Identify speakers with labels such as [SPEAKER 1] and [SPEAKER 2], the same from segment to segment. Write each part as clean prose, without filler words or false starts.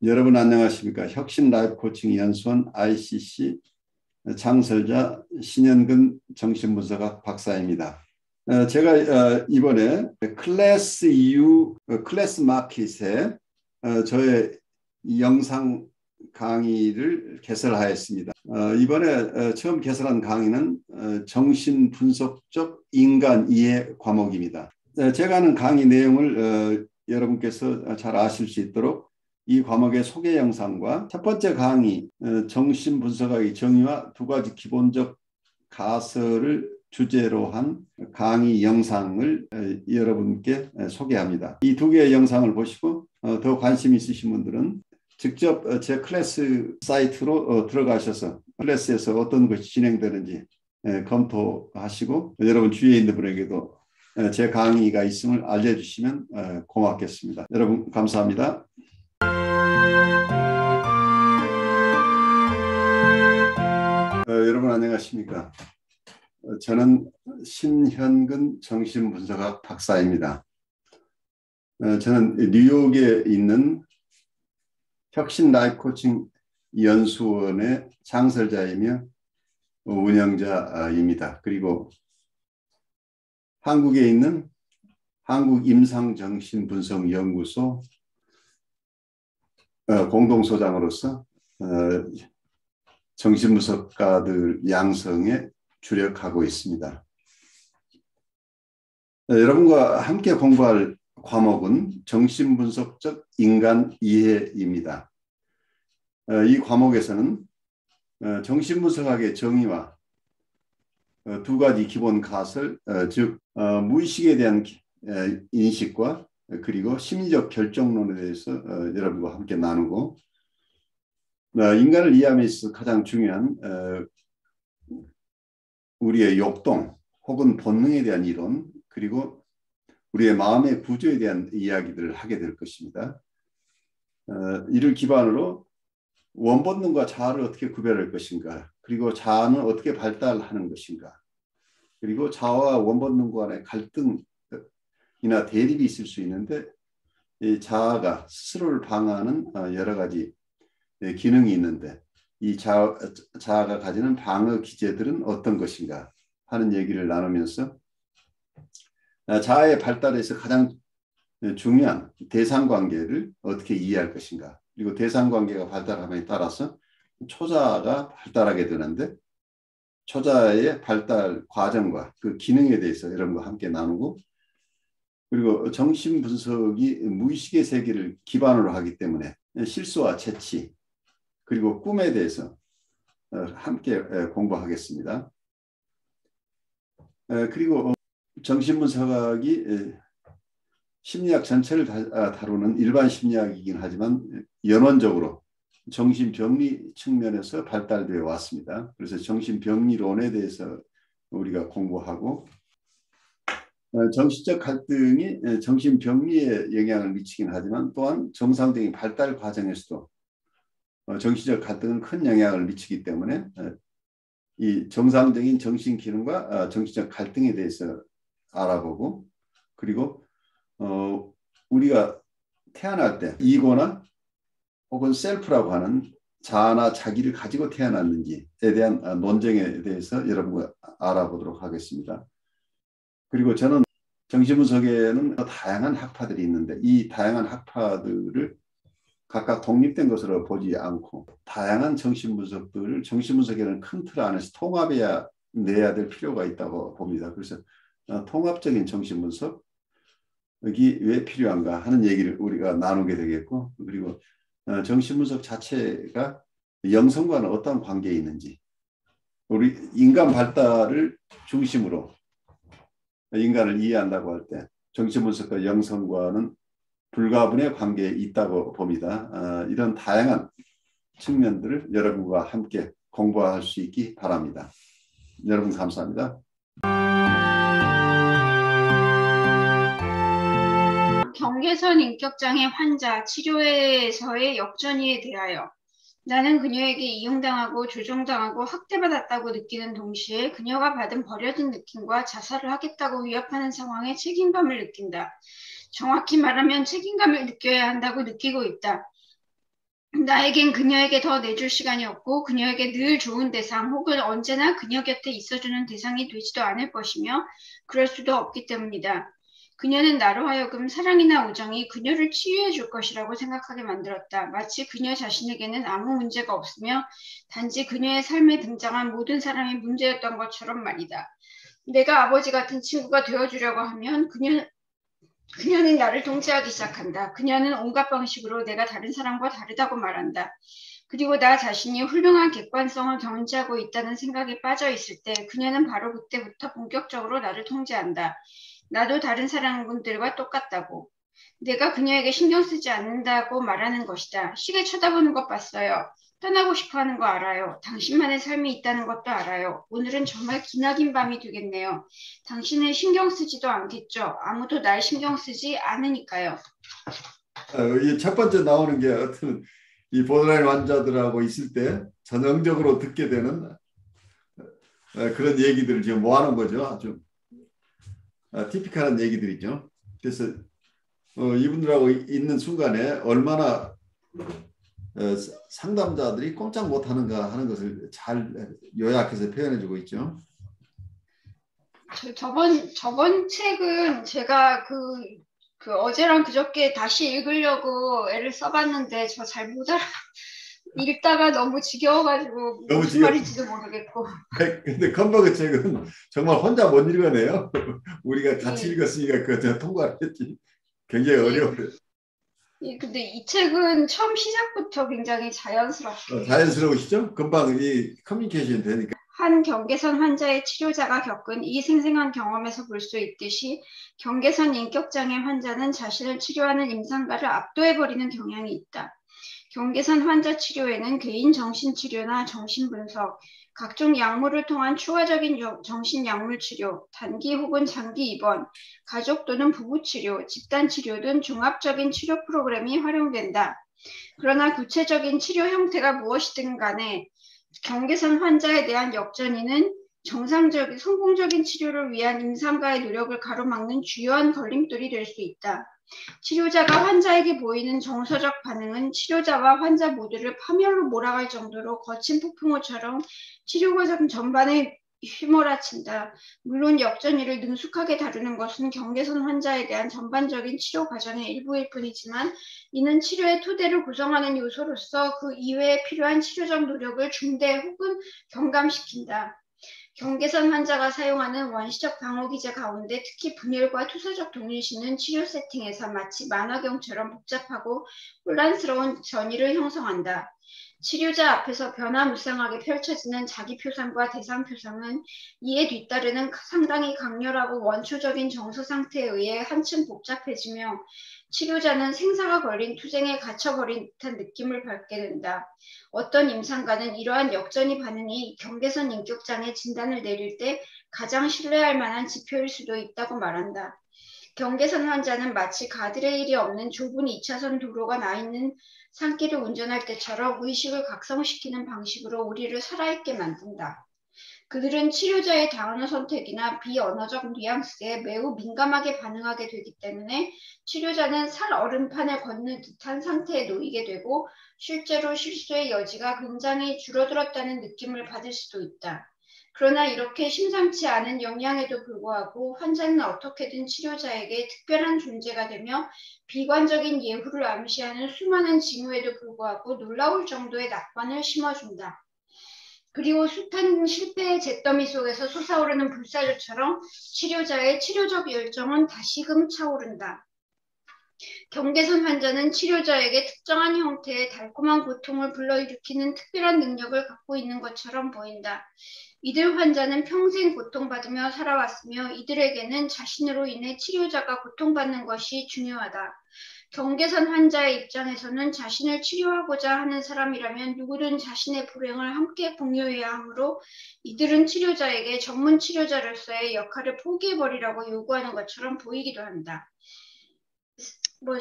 [SPEAKER 1] 여러분 안녕하십니까? 혁신 라이프 코칭 연수원 ICC 창설자 신현근 정신분석학 박사입니다. 제가 이번에 클래스 EU 클래스 마켓에 저의 영상 강의를 개설하였습니다. 이번에 처음 개설한 강의는 정신분석적 인간 이해 과목입니다. 제가 하는 강의 내용을 여러분께서 잘 아실 수 있도록 이 과목의 소개 영상과 첫 번째 강의 정신분석학의 정의와 두 가지 기본적 가설을 주제로 한 강의 영상을 여러분께 소개합니다. 이 두 개의 영상을 보시고 더 관심 있으신 분들은 직접 제 클래스 사이트로 들어가셔서 클래스에서 어떤 것이 진행되는지 검토하시고 여러분 주위에 있는 분에게도 제 강의가 있음을 알려주시면 고맙겠습니다. 여러분 감사합니다. 여러분 안녕하십니까? 저는 신현근 정신분석학 박사입니다. 저는 뉴욕에 있는 혁신 라이프 코칭 연수원의 창설자이며 운영자입니다. 그리고 한국에 있는 한국임상정신분석연구소 공동소장으로서 정신분석가들 양성에 주력하고 있습니다. 여러분과 함께 공부할 과목은 정신분석적 인간 이해입니다. 이 과목에서는 정신분석학의 정의와 두 가지 기본 가설, 즉 무의식에 대한 인식과 그리고 심리적 결정론에 대해서 여러분과 함께 나누고 인간을 이해함에 있어서 가장 중요한 우리의 욕동 혹은 본능에 대한 이론 그리고 우리의 마음의 구조에 대한 이야기들을 하게 될 것입니다. 이를 기반으로 원본능과 자아를 어떻게 구별할 것인가 그리고 자아는 어떻게 발달하는 것인가 그리고 자아와 원본능 간의 갈등이나 대립이 있을 수 있는데 이 자아가 스스로를 방어하는 여러 가지 기능이 있는데 이 자아가 가지는 방어 기제들은 어떤 것인가 하는 얘기를 나누면서 자아의 발달에서 가장 중요한 대상관계를 어떻게 이해할 것인가 그리고 대상관계가 발달함에 따라서 초자아가 발달하게 되는데 초자아의 발달 과정과 그 기능에 대해서 여러분과 함께 나누고 그리고 정신분석이 무의식의 세계를 기반으로 하기 때문에 실수와 재치 그리고 꿈에 대해서 함께 공부하겠습니다. 그리고 정신분석학이 심리학 전체를 다루는 일반 심리학이긴 하지만 연원적으로 정신병리 측면에서 발달되어 왔습니다. 그래서 정신병리론에 대해서 우리가 공부하고 정신적 갈등이 정신병리에 영향을 미치긴 하지만 또한 정상적인 발달 과정에서도 정신적 갈등은 큰 영향을 미치기 때문에 이 정상적인 정신 기능과 정신적 갈등에 대해서 알아보고 그리고 우리가 태어날 때 이고나 혹은 셀프라고 하는 자아나 자기를 가지고 태어났는지에 대한 논쟁에 대해서 여러분과 알아보도록 하겠습니다. 그리고 저는 정신분석에는 다양한 학파들이 있는데 이 다양한 학파들을 각각 독립된 것으로 보지 않고 다양한 정신분석들을 정신분석이라는 큰 틀 안에서 통합해야 내야 될 필요가 있다고 봅니다. 그래서 통합적인 정신분석이 왜 필요한가 하는 얘기를 우리가 나누게 되겠고 그리고 정신분석 자체가 영성과는 어떤 관계에 있는지 우리 인간 발달을 중심으로 인간을 이해한다고 할 때 정신분석과 영성과는 불가분의 관계에 있다고 봅니다. 이런 다양한 측면들을 여러분과 함께 공부할 수 있기 바랍니다. 여러분 감사합니다.
[SPEAKER 2] 경계선 인격장애 환자 치료에서의 역전이에 대하여 나는 그녀에게 이용당하고 조종당하고 학대받았다고 느끼는 동시에 그녀가 받은 버려진 느낌과 자살을 하겠다고 위협하는 상황에 책임감을 느낀다. 정확히 말하면 책임감을 느껴야 한다고 느끼고 있다. 나에겐 그녀에게 더 내줄 시간이 없고 그녀에게 늘 좋은 대상 혹은 언제나 그녀 곁에 있어주는 대상이 되지도 않을 것이며 그럴 수도 없기 때문이다. 그녀는 나로 하여금 사랑이나 우정이 그녀를 치유해 줄 것이라고 생각하게 만들었다. 마치 그녀 자신에게는 아무 문제가 없으며 단지 그녀의 삶에 등장한 모든 사람이 문제였던 것처럼 말이다. 내가 아버지 같은 친구가 되어주려고 하면 그녀는 나를 통제하기 시작한다. 그녀는 온갖 방식으로 내가 다른 사람과 다르다고 말한다. 그리고 나 자신이 훌륭한 객관성을 견지하고 있다는 생각에 빠져 있을 때 그녀는 바로 그때부터 본격적으로 나를 통제한다. 나도 다른 사람들과 똑같다고. 내가 그녀에게 신경 쓰지 않는다고 말하는 것이다. 시계 쳐다보는 것 봤어요. 떠나고 싶어 하는 거 알아요. 당신만의 삶이 있다는 것도 알아요. 오늘은 정말 기나긴 밤이 되겠네요. 당신은 신경 쓰지도 않겠죠. 아무도 날 신경 쓰지 않으니까요.
[SPEAKER 1] 이 첫 번째 나오는 게 어떤 이 보더라인 환자들하고 있을 때 전형적으로 듣게 되는 그런 얘기들을 지금 모아놓은 거죠. 아주 티피컬한 얘기들이죠. 그래서 이분들하고 있는 순간에 얼마나 상담자들이 꼼짝 못하는가 하는 것을 잘 요약해서 표현해주고 있죠.
[SPEAKER 2] 저번 책은 제가 어제랑 그저께 다시 읽으려고 애를 써봤는데 저 잘 못 알아. 읽다가 너무 지겨워가지고
[SPEAKER 1] 너무
[SPEAKER 2] 무슨
[SPEAKER 1] 지금
[SPEAKER 2] 말인지도 모르겠고.
[SPEAKER 1] 근데 컨버그 책은 정말 혼자 못 읽어내요. 우리가 같이
[SPEAKER 2] 예,
[SPEAKER 1] 읽었으니까 그저 통과를 했지. 굉장히
[SPEAKER 2] 예,
[SPEAKER 1] 어려워요.
[SPEAKER 2] 예, 근데 이 책은 처음 시작부터 굉장히 자연스럽게
[SPEAKER 1] 자연스러우시죠? 금방 이 커뮤니케이션이 되니까.
[SPEAKER 2] 한 경계선 환자의 치료자가 겪은 이 생생한 경험에서 볼 수 있듯이 경계선 인격장애 환자는 자신을 치료하는 임상가를 압도해버리는 경향이 있다. 경계선 환자 치료에는 개인 정신치료나 정신분석, 각종 약물을 통한 추가적인 정신약물 치료, 단기 혹은 장기 입원, 가족 또는 부부치료, 집단치료 등 종합적인 치료 프로그램이 활용된다. 그러나 구체적인 치료 형태가 무엇이든 간에 경계선 환자에 대한 역전이는 정상적인 성공적인 치료를 위한 임상가의 노력을 가로막는 주요한 걸림돌이 될 수 있다. 치료자가 환자에게 보이는 정서적 반응은 치료자와 환자 모두를 파멸로 몰아갈 정도로 거친 폭풍우처럼 치료 과정 전반에 휘몰아친다. 물론 역전이를 능숙하게 다루는 것은 경계선 환자에 대한 전반적인 치료 과정의 일부일 뿐이지만 이는 치료의 토대를 구성하는 요소로서 그 이외에 필요한 치료적 노력을 중대 혹은 경감시킨다. 경계선 환자가 사용하는 원시적 방어기제 가운데 특히 분열과 투사적 동일시는 치료 세팅에서 마치 만화경처럼 복잡하고 혼란스러운 전이를 형성한다. 치료자 앞에서 변화무쌍하게 펼쳐지는 자기 표상과 대상 표상은 이에 뒤따르는 상당히 강렬하고 원초적인 정서 상태에 의해 한층 복잡해지며 치료자는 생사가 걸린 투쟁에 갇혀버린 듯한 느낌을 받게 된다. 어떤 임상가는 이러한 역전이 반응이 경계선 인격장애 진단을 내릴 때 가장 신뢰할 만한 지표일 수도 있다고 말한다. 경계선 환자는 마치 가드레일이 없는 좁은 2차선 도로가 나 있는 산길을 운전할 때처럼 의식을 각성시키는 방식으로 우리를 살아있게 만든다. 그들은 치료자의 단어 선택이나 비언어적 뉘앙스에 매우 민감하게 반응하게 되기 때문에 치료자는 살 얼음판을 걷는 듯한 상태에 놓이게 되고 실제로 실수의 여지가 굉장히 줄어들었다는 느낌을 받을 수도 있다. 그러나 이렇게 심상치 않은 영향에도 불구하고 환자는 어떻게든 치료자에게 특별한 존재가 되며 비관적인 예후를 암시하는 수많은 징후에도 불구하고 놀라울 정도의 낙관을 심어준다. 그리고 숱한 실패의 잿더미 속에서 솟아오르는 불사조처럼 치료자의 치료적 열정은 다시금 차오른다. 경계선 환자는 치료자에게 특정한 형태의 달콤한 고통을 불러일으키는 특별한 능력을 갖고 있는 것처럼 보인다. 이들 환자는 평생 고통받으며 살아왔으며 이들에게는 자신으로 인해 치료자가 고통받는 것이 중요하다. 경계선 환자의 입장에서는 자신을 치료하고자 하는 사람이라면 누구든 자신의 불행을 함께 공유해야 하므로 이들은 치료자에게 전문 치료자로서의 역할을 포기해버리라고 요구하는 것처럼 보이기도 한다.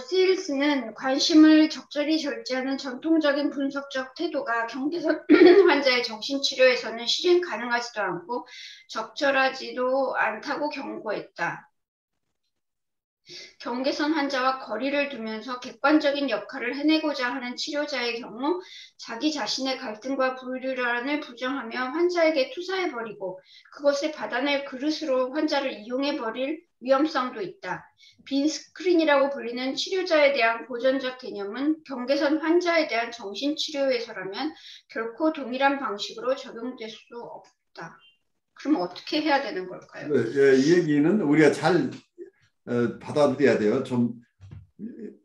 [SPEAKER 2] 시일스는 관심을 적절히 절제하는 전통적인 분석적 태도가 경계선 환자의 정신치료에서는 실행 가능하지도 않고 적절하지도 않다고 경고했다. 경계선 환자와 거리를 두면서 객관적인 역할을 해내고자 하는 치료자의 경우 자기 자신의 갈등과 불륜을 부정하며 환자에게 투사해버리고 그것을 받아낼 그릇으로 환자를 이용해버릴 위험성도 있다. 빈 스크린이라고 불리는 치료자에 대한 고전적 개념은 경계선 환자에 대한 정신치료에서라면 결코 동일한 방식으로 적용될 수 없다. 그럼 어떻게 해야 되는 걸까요?
[SPEAKER 1] 이 얘기는 우리가 잘 받아들여야 돼요. 좀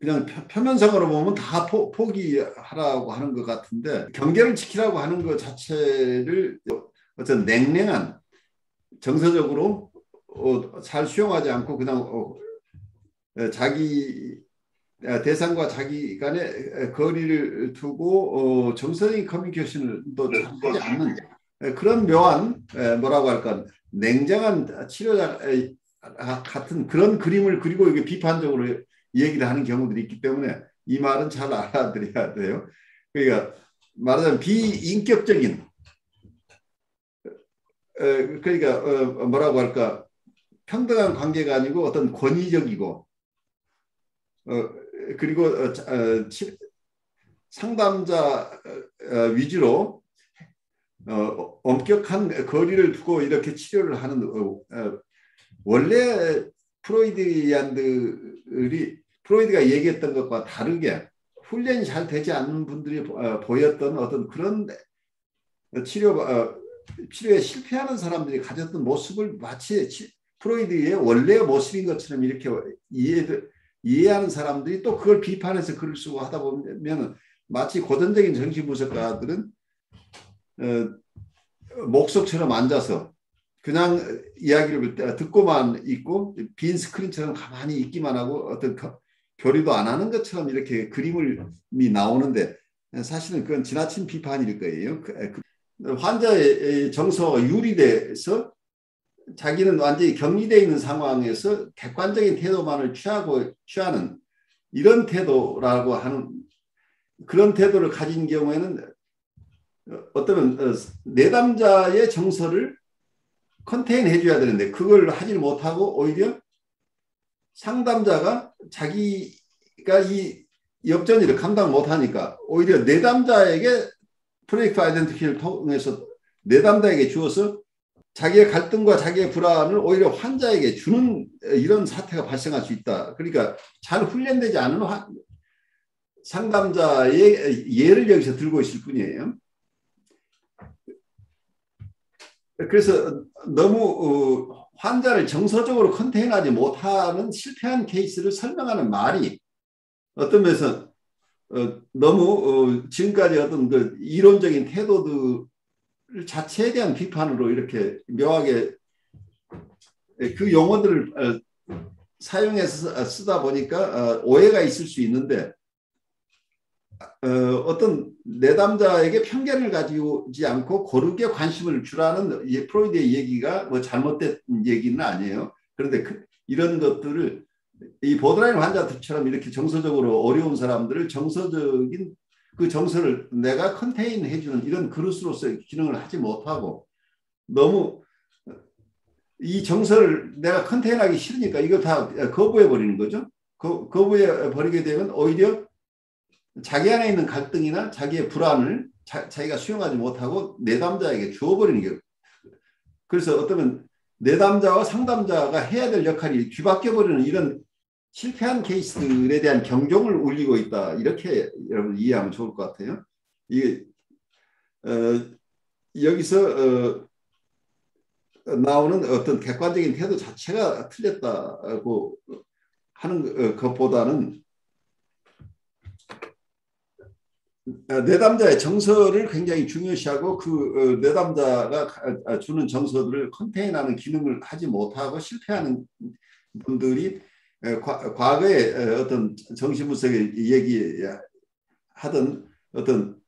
[SPEAKER 1] 그냥 표면적으로 보면 다 포기하라고 하는 것 같은데 경계를 지키라고 하는 것 자체를 어떤 냉랭한 정서적으로 잘 수용하지 않고 그냥 자기 대상과 자기 간의 거리를 두고 정서적인 커뮤니케이션을 또 하지 않는 그런 묘한 뭐라고 할까 냉정한 치료자 같은 그런 그림을 그리고 이게 비판적으로 얘기를 하는 경우들이 있기 때문에 이 말은 잘 알아들어야 돼요. 그러니까 말하자면 비인격적인 그러니까 뭐라고 할까 평등한 관계가 아니고 어떤 권위적이고 그리고 상담자 위주로 엄격한 거리를 두고 이렇게 치료를 하는 원래 프로이드가 얘기했던 것과 다르게 훈련이 잘 되지 않는 분들이 보였던 어떤 그런 치료에 실패하는 사람들이 가졌던 모습을 마치 프로이드의 원래의 모습인 것처럼 이렇게 이해하는 사람들이 또 그걸 비판해서 글을 쓰고 하다 보면 마치 고전적인 정신분석가들은 목석처럼 앉아서 그냥 이야기를 듣고만 있고 빈 스크린처럼 가만히 있기만 하고 어떤 교류도 안 하는 것처럼 이렇게 그림이 나오는데 사실은 그건 지나친 비판일 거예요. 환자의 정서가 유리돼서 자기는 완전히 격리되어 있는 상황에서 객관적인 태도만을 취하는 이런 태도라고 하는 그런 태도를 가진 경우에는 어떤 내담자의 정서를 컨테인 해줘야 되는데 그걸 하지 못하고 오히려 상담자가 자기가 이 역전일을 감당 못하니까 오히려 내담자에게 프로젝트 아이덴티티를 통해서 내담자에게 주어서 자기의 갈등과 자기의 불안을 오히려 환자에게 주는 이런 사태가 발생할 수 있다. 그러니까 잘 훈련되지 않은 상담자의 예를 여기서 들고 있을 뿐이에요. 그래서 너무 환자를 정서적으로 컨테인하지 못하는 실패한 케이스를 설명하는 말이 어떤 면에서 너무 지금까지 어떤 그 이론적인 태도들 자체에 대한 비판으로 이렇게 묘하게 그 용어들을 사용해서 쓰다 보니까 오해가 있을 수 있는데 어떤 내담자에게 편견을 가지지 않고 고르게 관심을 주라는 프로이드의 얘기가 뭐 잘못된 얘기는 아니에요. 그런데 이런 것들을 이 보드라인 환자들처럼 이렇게 정서적으로 어려운 사람들을 정서적인 그 정서를 내가 컨테인 해주는 이런 그릇으로서의 기능을 하지 못하고 너무 이 정서를 내가 컨테인하기 싫으니까 이거 다 거부해버리는 거죠. 거부해버리게 되면 오히려 자기 안에 있는 갈등이나 자기의 불안을 자기가 수용하지 못하고 내담자에게 주어버리는 게 그래서 어쩌면 내담자와 상담자가 해야 될 역할이 뒤바뀌어버리는 이런 실패한 케이스들에 대한 경종을 울리고 있다. 이렇게 여러분 이해하면 좋을 것 같아요. 이게 여기서 나오는 어떤 객관적인 태도 자체가 틀렸다고 하는 것보다는 내담자의 정서를 굉장히 중요시하고 그 내담자가 주는 정서들을 컨테인하는 기능을 하지 못하고 실패하는 분들이 과거에 어떤 정신분석에 얘기하던 어떤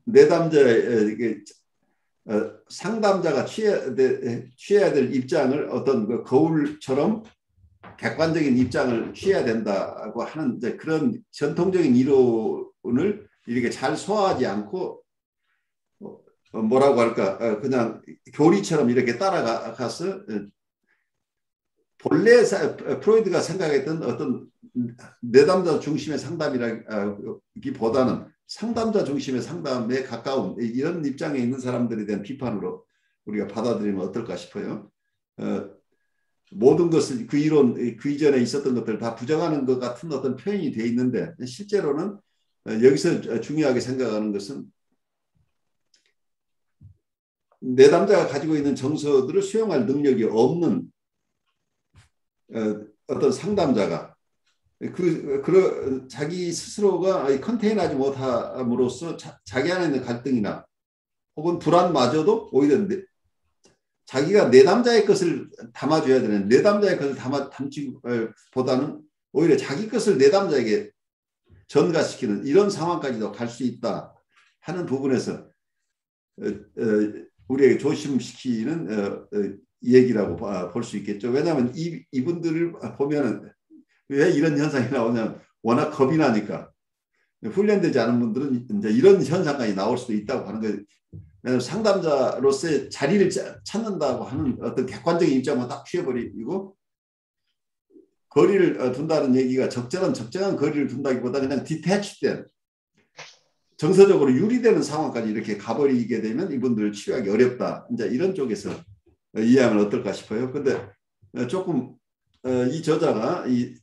[SPEAKER 1] 내담자의 상담자가 취해야 될 입장을 어떤 그 거울처럼 객관적인 입장을 취해야 된다고 하는 그런 전통적인 이론을 이렇게 잘 소화하지 않고 뭐라고 할까 그냥 교리처럼 이렇게 따라가서 본래 프로이드가 생각했던 어떤 내담자 중심의 상담이라기보다는 상담자 중심의 상담에 가까운 이런 입장에 있는 사람들에 대한 비판으로 우리가 받아들이면 어떨까 싶어요. 모든 것을 그 이론, 그 이전에 있었던 것들을 다 부정하는 것 같은 어떤 표현이 돼 있는데 실제로는 여기서 중요하게 생각하는 것은 내담자가 가지고 있는 정서들을 수용할 능력이 없는 어떤 상담자가 자기 스스로가 컨테인하지 못함으로써 자기 안에 있는 갈등이나 혹은 불안마저도 오히려 자기가 내담자의 것을 담아줘야 되는 내담자의 것을 담지보다는 오히려 자기 것을 내담자에게 전가시키는 이런 상황까지도 갈 수 있다 하는 부분에서 우리에게 조심시키는 얘기라고 볼 수 있겠죠. 왜냐하면 이분들을 보면은 왜 이런 현상이 나오냐면 워낙 겁이 나니까 훈련되지 않은 분들은 이제 이런 현상까지 나올 수도 있다고 하는 거예요. 왜냐하면 상담자로서의 자리를 찾는다고 하는 어떤 객관적인 입장만 딱 취해버리고 거리를 둔다는 얘기가 적정한 거리를 둔다기보다 그냥 디태치된 정서적으로 유리되는 상황까지 이렇게 가버리게 되면 이분들을 치유하기 어렵다. 이제 이런 쪽에서 이해하면 어떨까 싶어요. 근데 조금 이 저자가 이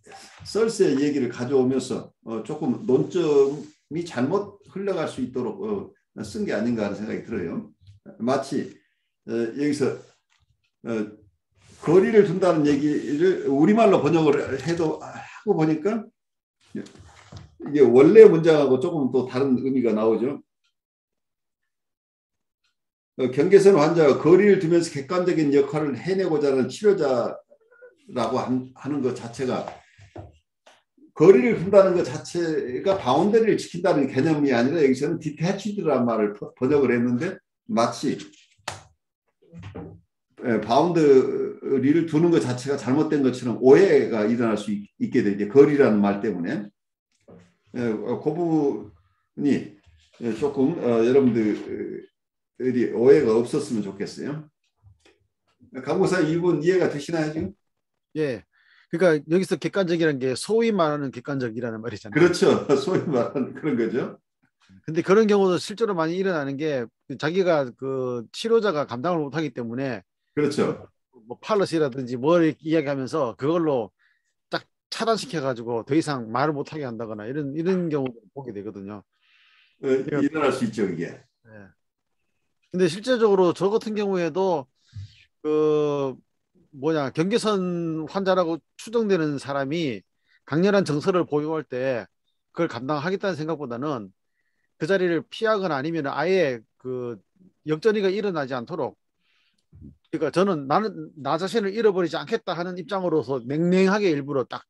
[SPEAKER 1] 썰스의 얘기를 가져오면서 조금 논점이 잘못 흘러갈 수 있도록 쓴 게 아닌가 하는 생각이 들어요. 마치 여기서 거리를 둔다는 얘기를 우리말로 번역을 해도 하고 보니까 이게 원래 문장하고 조금 또 다른 의미가 나오죠. 경계선 환자가 거리를 두면서 객관적인 역할을 해내고자 하는 치료자라고 하는 것 자체가 거리를 둔다는 것 자체가 바운더리를 지킨다는 개념이 아니라 여기서는 디태치드라는 말을 번역을 했는데 마치 바운더리를 두는 것 자체가 잘못된 것처럼 오해가 일어날 수 있게 되죠. 거리라는 말 때문에. 그 부분이 조금 여러분들이 오해가 없었으면 좋겠어요. 강목사 이분 이해가 되시나요 지금?
[SPEAKER 3] 예. 그러니까 여기서 객관적이라는 게 소위 말하는 객관적이라는 말이잖아요.
[SPEAKER 1] 그렇죠. 소위 말하는 그런 거죠.
[SPEAKER 3] 근데 그런 경우도 실제로 많이 일어나는 게 자기가 그 치료자가 감당을 못하기 때문에
[SPEAKER 1] 그렇죠.
[SPEAKER 3] 뭐 팔러시라든지 뭘 이야기하면서 그걸로 딱 차단시켜가지고 더 이상 말을 못하게 한다거나 이런 경우도 보게 되거든요.
[SPEAKER 1] 일어날 수 있죠 이게.
[SPEAKER 3] 네. 근데 실제적으로 저 같은 경우에도 그 경계선 환자라고 추정되는 사람이 강렬한 정서를 보유할 때 그걸 감당하겠다는 생각보다는 그 자리를 피하거나 아니면 아예 그 역전이가 일어나지 않도록, 그러니까 저는 나는 나 자신을 잃어버리지 않겠다 하는 입장으로서 냉랭하게 일부러 딱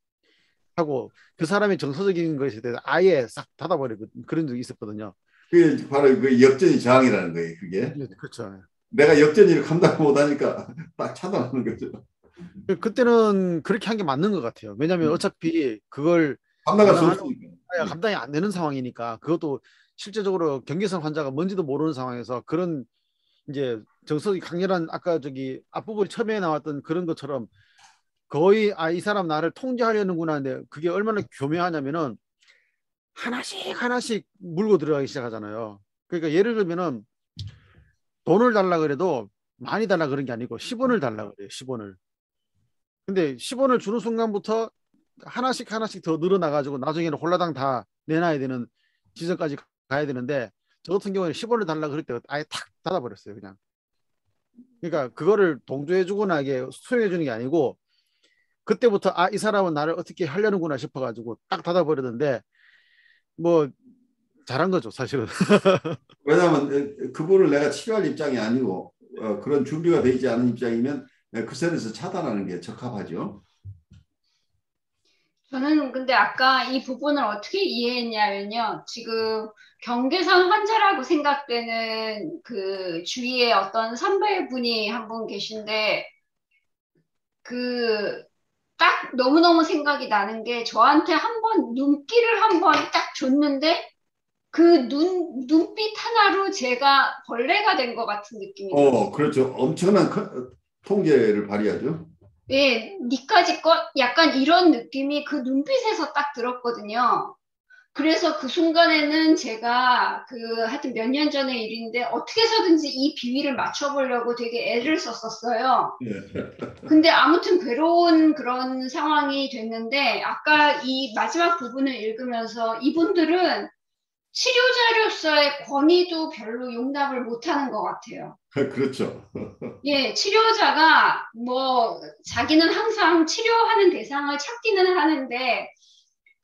[SPEAKER 3] 하고 그 사람의 정서적인 것에 대해서 아예 싹 닫아버리고 그런 적이 있었거든요.
[SPEAKER 1] 그게 바로 그 역전이 저항이라는 거예요. 그게.
[SPEAKER 3] 네, 그렇죠.
[SPEAKER 1] 내가 역전이를 감당 못하니까 딱 차단하는 거죠.
[SPEAKER 3] 그때는 그렇게 한 게 맞는 것 같아요. 왜냐하면 어차피 그걸
[SPEAKER 1] 감당할 수 없으니까.
[SPEAKER 3] 감당이 안 되는 상황이니까. 그것도 실제적으로 경계선 환자가 뭔지도 모르는 상황에서 그런 이제 정서적이 강렬한 아까 저기 앞부분에 처음에 나왔던 그런 것처럼 거의 이 사람 나를 통제하려는구나 하는데 그게 얼마나 교묘하냐면은 하나씩 물고 들어가기 시작하잖아요. 그러니까 예를 들면은 돈을 달라 그래도 많이 달라 그런 게 아니고 10원을 달라 그래요. 10원을. 근데 10원을 주는 순간부터 하나씩 더 늘어나가지고 나중에는 홀라당 다 내놔야 되는 지점까지 가야 되는데 저 같은 경우에는 10원을 달라 그럴 때 아예 탁 닫아버렸어요. 그냥. 그러니까 그거를 동조해주거나 이게 수용해주는 게 아니고 그때부터 이 사람은 나를 어떻게 하려는구나 싶어가지고 딱 닫아버렸는데 뭐 잘한 거죠 사실은.
[SPEAKER 1] 왜냐하면 그분을 내가 치료할 입장이 아니고 그런 준비가 되지 않은 입장이면 그 선에서 차단하는 게 적합하죠.
[SPEAKER 2] 저는 근데 아까 이 부분을 어떻게 이해했냐면요. 지금 경계선 환자라고 생각되는 그 주위에 어떤 선배분이 한 분 계신데 그 딱 너무너무 생각이 나는 게 저한테 한번 눈길을 한번 딱 줬는데 그 눈빛 하나로 제가 벌레가 된 것 같은 느낌이 들었어요.
[SPEAKER 1] 그렇죠. 엄청난 통제를 발휘하죠.
[SPEAKER 2] 예, 니까지 것 약간 이런 느낌이 그 눈빛에서 딱 들었거든요. 그래서 그 순간에는 제가 하여튼 몇 년 전의 일인데 어떻게 해서든지 이 비위를 맞춰보려고 되게 애를 썼었어요.
[SPEAKER 1] 예.
[SPEAKER 2] 근데 아무튼 괴로운 그런 상황이 됐는데 아까 이 마지막 부분을 읽으면서 이분들은 치료자로서의 권위도 별로 용납을 못하는 것 같아요.
[SPEAKER 1] 그렇죠.
[SPEAKER 2] 예, 치료자가 뭐 자기는 항상 치료하는 대상을 찾기는 하는데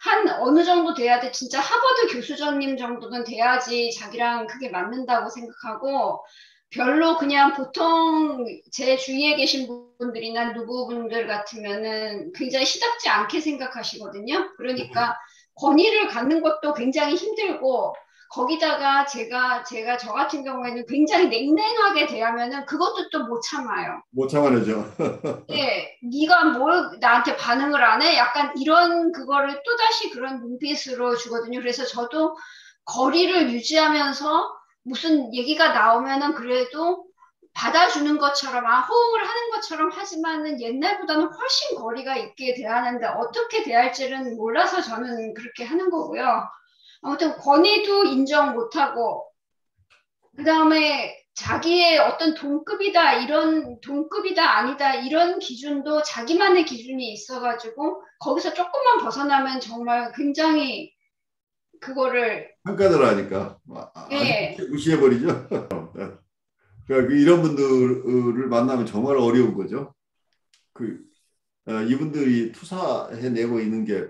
[SPEAKER 2] 한 어느 정도 돼야 돼. 진짜 하버드 교수전님 정도는 돼야지 자기랑 그게 맞는다고 생각하고 별로 그냥 보통 제 주위에 계신 분들이나 누구분들 같으면은 굉장히 시답지 않게 생각하시거든요. 그러니까 권위를 갖는 것도 굉장히 힘들고 거기다가 제가 저 같은 경우에는 굉장히 냉랭하게 대하면은 그것도 또 못 참아요.
[SPEAKER 1] 못 참아내죠.
[SPEAKER 2] 예, 네가 뭘 나한테 반응을 안 해? 약간 이런 그거를 또다시 그런 눈빛으로 주거든요. 그래서 저도 거리를 유지하면서 무슨 얘기가 나오면은 그래도 받아주는 것처럼, 호응을 하는 것처럼 하지만은 옛날보다는 훨씬 거리가 있게 대하는데 어떻게 대할지는 몰라서 저는 그렇게 하는 거고요. 아무튼 권위도 인정 못하고 그 다음에 자기의 어떤 동급이다, 이런 동급이다, 아니다, 이런 기준도 자기만의 기준이 있어가지고 거기서 조금만 벗어나면 정말 굉장히 그거를,
[SPEAKER 1] 평가들 하니까 아주
[SPEAKER 2] 예,
[SPEAKER 1] 무시해버리죠. 그러니까 이런 분들을 만나면 정말 어려운 거죠. 이분들이 투사해내고 있는 게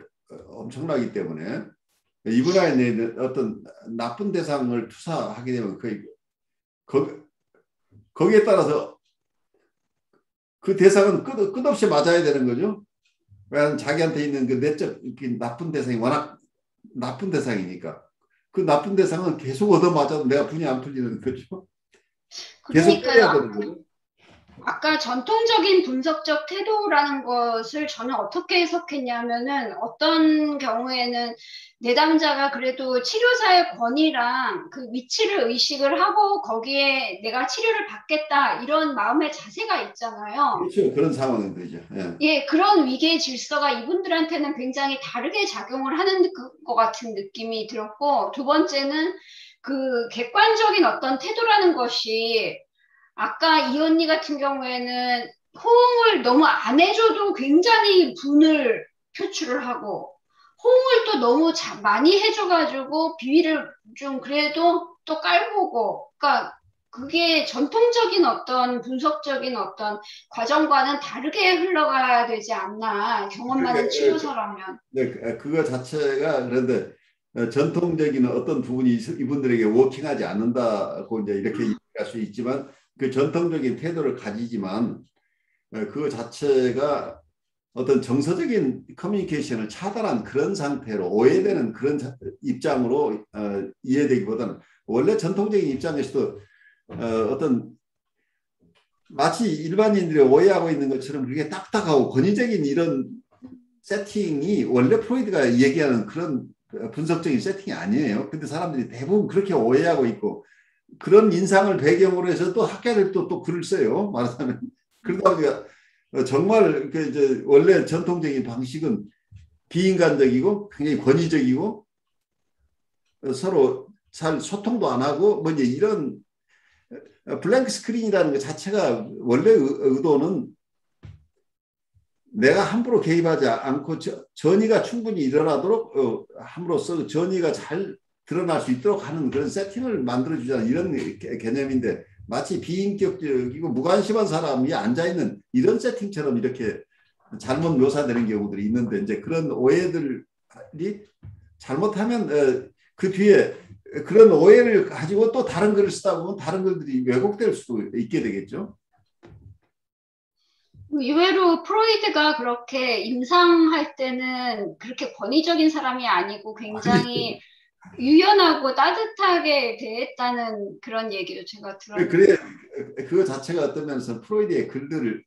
[SPEAKER 1] 엄청나기 때문에 이분한테 어떤 나쁜 대상을 투사하게 되면 거, 거기에 따라서 그 대상은 끝없이 맞아야 되는 거죠. 왜냐하면 자기한테 있는 그 내적 나쁜 대상이 워낙 나쁜 대상이니까 그 나쁜 대상은 계속 얻어맞아도 내가 분이 안 풀리는 거죠. 계속
[SPEAKER 2] 그러니까요.
[SPEAKER 1] 때려야 되는 거죠.
[SPEAKER 2] 아까 전통적인 분석적 태도라는 것을 저는 어떻게 해석했냐면은 어떤 경우에는 내담자가 그래도 치료사의 권위랑 그 위치를 의식을 하고 거기에 내가 치료를 받겠다 이런 마음의 자세가 있잖아요.
[SPEAKER 1] 그렇죠. 그런 상황은 되죠. 예.
[SPEAKER 2] 예, 그런 위계 질서가 이분들한테는 굉장히 다르게 작용을 하는 것 같은 느낌이 들었고, 두 번째는 그 객관적인 어떤 태도라는 것이 아까 이 언니 같은 경우에는 호응을 너무 안 해줘도 굉장히 분을 표출을 하고, 호응을 또 너무 많이 해줘가지고 비위를 좀 그래도 또 깔보고, 그러니까 그게 전통적인 어떤 분석적인 어떤 과정과는 다르게 흘러가야 되지 않나, 경험 많은
[SPEAKER 1] 그러니까
[SPEAKER 2] 치료사라면.
[SPEAKER 1] 네, 그거 자체가 그런데 전통적인 어떤 부분이 이분들에게 워킹하지 않는다고 이제 이렇게 얘기할 수 있지만 그 전통적인 태도를 가지지만 그거 자체가 어떤 정서적인 커뮤니케이션을 차단한 그런 상태로 오해되는 그런 입장으로 이해되기보다는 원래 전통적인 입장에서도 어떤 마치 일반인들이 오해하고 있는 것처럼 그렇게 딱딱하고 권위적인 이런 세팅이 원래 프로이드가 얘기하는 그런 분석적인 세팅이 아니에요. 근데 사람들이 대부분 그렇게 오해하고 있고 그런 인상을 배경으로 해서 또 학자들 또 글을 써요. 말하자면 그러다 보니까 정말 그 이제 원래 전통적인 방식은 비인간적이고 굉장히 권위적이고 서로 잘 소통도 안 하고 뭐 이제 이런 블랭크 스크린이라는 것 자체가 원래 의도는 내가 함부로 개입하지 않고 전이가 충분히 일어나도록 함으로써 전이가 잘 드러날 수 있도록 하는 그런 세팅을 만들어주자는 이런 개념인데 마치 비인격적이고 무관심한 사람이 앉아있는 이런 세팅처럼 이렇게 잘못 묘사되는 경우들이 있는데 이제 그런 오해들이 잘못하면 그 뒤에 그런 오해를 가지고 또 다른 글을 쓰다 보면 다른 글들이 왜곡될 수도 있게 되겠죠.
[SPEAKER 2] 의외로 프로이드가 그렇게 임상할 때는 그렇게 권위적인 사람이 아니고 굉장히 유연하고 따뜻하게 대했다는 그런 얘기도 제가
[SPEAKER 1] 그래,
[SPEAKER 2] 들었는데요.
[SPEAKER 1] 그 자체가 어떤 면에서 프로이드의 글들을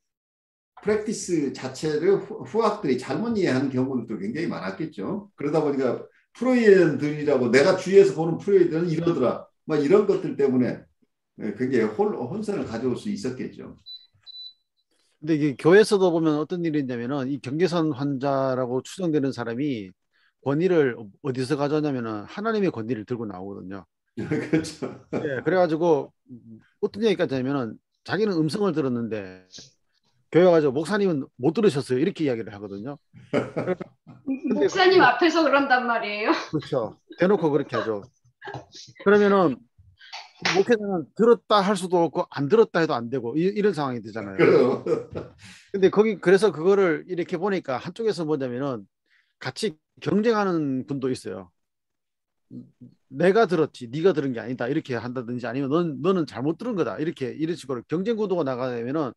[SPEAKER 1] 프랙티스 자체를 후학들이 잘못 이해하는 경우도 굉장히 많았겠죠. 그러다 보니까 프로이드들이라고 내가 주위에서 보는 프로이드는 이러더라. 막 이런 것들 때문에 굉장히 혼선을 가져올 수 있었겠죠.
[SPEAKER 3] 근데 이게 교회에서도 보면 어떤 일이 있냐면은 이 경계선 환자라고 추정되는 사람이 권위를 어디서 가져오냐면은 하나님의 권위를 들고 나오거든요.
[SPEAKER 1] 그렇죠.
[SPEAKER 3] 예, 그래가지고 어떤 얘기가 있냐면은 자기는 음성을 들었는데 교회 가서 목사님은 못 들으셨어요. 이렇게 이야기를 하거든요. 근데
[SPEAKER 2] 목사님 앞에서 그런단 말이에요.
[SPEAKER 3] 그렇죠. 대놓고 그렇게 하죠. 그러면은 목회자는 들었다 할 수도 없고 안 들었다 해도 안 되고 이런 상황이 되잖아요.
[SPEAKER 1] 그럼.
[SPEAKER 3] 근데 거기 그래서 그거를 이렇게 보니까 한쪽에서 뭐냐면은 같이 경쟁하는 분도 있어요. 내가 들었지 네가 들은 게 아니다 이렇게 한다든지 아니면 너는 잘못 들은 거다 이렇게 이런 식으로 경쟁 구도가 나가면은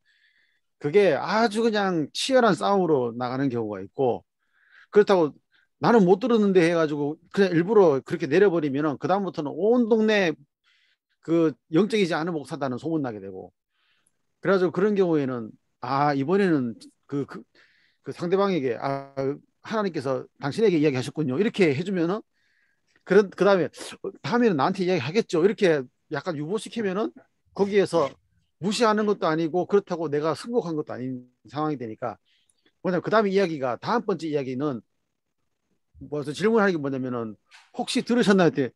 [SPEAKER 3] 그게 아주 그냥 치열한 싸움으로 나가는 경우가 있고 그렇다고 나는 못 들었는데 해가지고 그냥 일부러 그렇게 내려버리면은 그다음부터는 온 동네 그 영적이지 않은 목사다는 소문나게 되고 그래가지고 그런 경우에는 아 이번에는 그, 그, 그 상대방에게 아 하나님께서 당신에게 이야기하셨군요 이렇게 해주면은 그 다음에 다음에는 나한테 이야기하겠죠 이렇게 약간 유보시키면은 거기에서 무시하는 것도 아니고 그렇다고 내가 승복한 것도 아닌 상황이 되니까 뭐냐면 그 다음에 이야기가 다음번째 이야기는 뭐 질문하는 게 뭐냐면은 혹시 들으셨나요? 했더니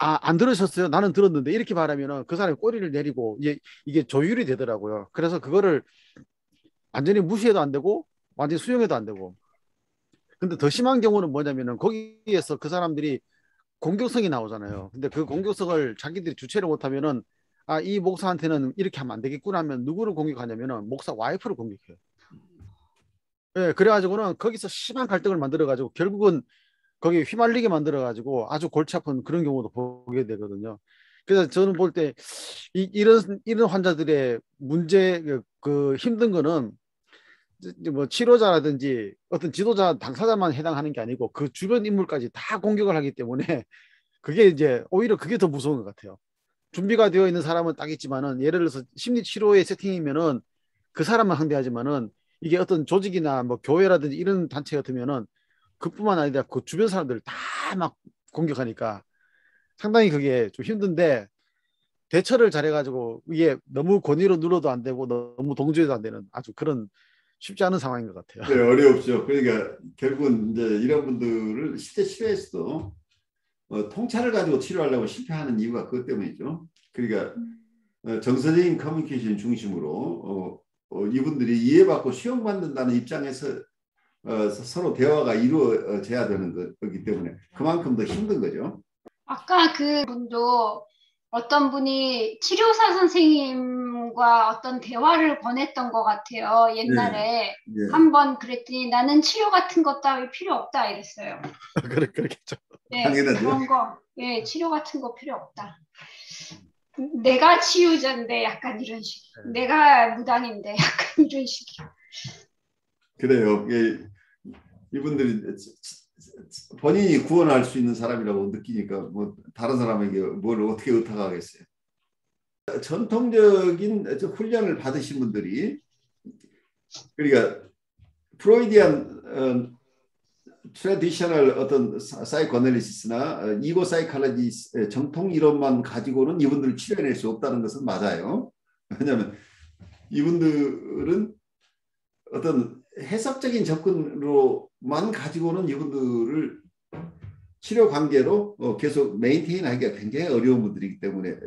[SPEAKER 3] 안 들으셨어요? 나는 들었는데 이렇게 말하면은 그 사람이 꼬리를 내리고 이게 조율이 되더라고요. 그래서 그거를 완전히 무시해도 안 되고 완전히 수용해도 안 되고. 근데 더 심한 경우는 뭐냐면은 거기에서 그 사람들이 공격성이 나오잖아요. 근데 그 공격성을 자기들이 주체를 못하면은 아, 이 목사한테는 이렇게 하면 안 되겠구나 하면 누구를 공격하냐면은 목사 와이프를 공격해요. 예, 그래가지고는 거기서 심한 갈등을 만들어가지고 결국은 거기 휘말리게 만들어가지고 아주 골치 아픈 그런 경우도 보게 되거든요. 그래서 저는 볼 때 이런 환자들의 문제 그 힘든 거는 뭐 치료자라든지 어떤 지도자 당사자만 해당하는 게 아니고 그 주변 인물까지 다 공격을 하기 때문에 그게 이제 오히려 그게 더 무서운 것 같아요. 준비가 되어 있는 사람은 딱 있지만은 예를 들어서 심리 치료의 세팅이면은 그 사람만 상대하지만은 이게 어떤 조직이나 뭐 교회라든지 이런 단체 같으면은 그뿐만 아니라 그 주변 사람들 다 막 공격하니까 상당히 그게 좀 힘든데 대처를 잘해가지고 이게 너무 권위로 눌러도 안 되고 너무 동조해도 안 되는 아주 그런 쉽지 않은 상황인 것 같아요.
[SPEAKER 1] 네, 어렵죠. 그러니까 결국은 이제 이런 분들을 실제 치료에서도 통찰을 가지고 치료하려고 실패하는 이유가 그것 때문이죠. 그러니까 정서적인 커뮤니케이션 중심으로 이분들이 이해받고 수용받는다는 입장에서 서로 대화가 이루어져야 되는 거기 때문에 그만큼 더 힘든 거죠.
[SPEAKER 2] 아까 그 분도 어떤 분이 치료사 선생님과 어떤 대화를 권했던 것 같아요.
[SPEAKER 1] 예,
[SPEAKER 2] 옛날에
[SPEAKER 1] 예.
[SPEAKER 2] 한번 그랬더니 나는 치료 같은 것 따위 필요 없다 이랬어요.
[SPEAKER 3] 그렇겠죠.
[SPEAKER 2] 네,
[SPEAKER 1] 당연하죠.
[SPEAKER 2] 그런 거, 예, 치료 같은 거 필요 없다. 내가 치유자인데 약간 이런 식. 내가 무당인데 약간 이런 식이요.
[SPEAKER 1] 그래요. 예, 이분들이 본인이 구원할 수 있는 사람이라고 느끼니까 뭐 다른 사람에게 뭘 어떻게 의탁하겠어요. 전통적인 훈련을 받으신 분들이 그러니까 프로이디안 트래디셔널 어떤 사이코애널리시스나 이고 사이칼로지 정통 이론만 가지고는 이분들을 치료해낼 수 없다는 것은 맞아요. 왜냐하면 이분들은 어떤 해석적인 접근으로만 가지고는 이분들을 치료 관계로 계속 메인테인하기가 굉장히 어려운 분들이기 때문에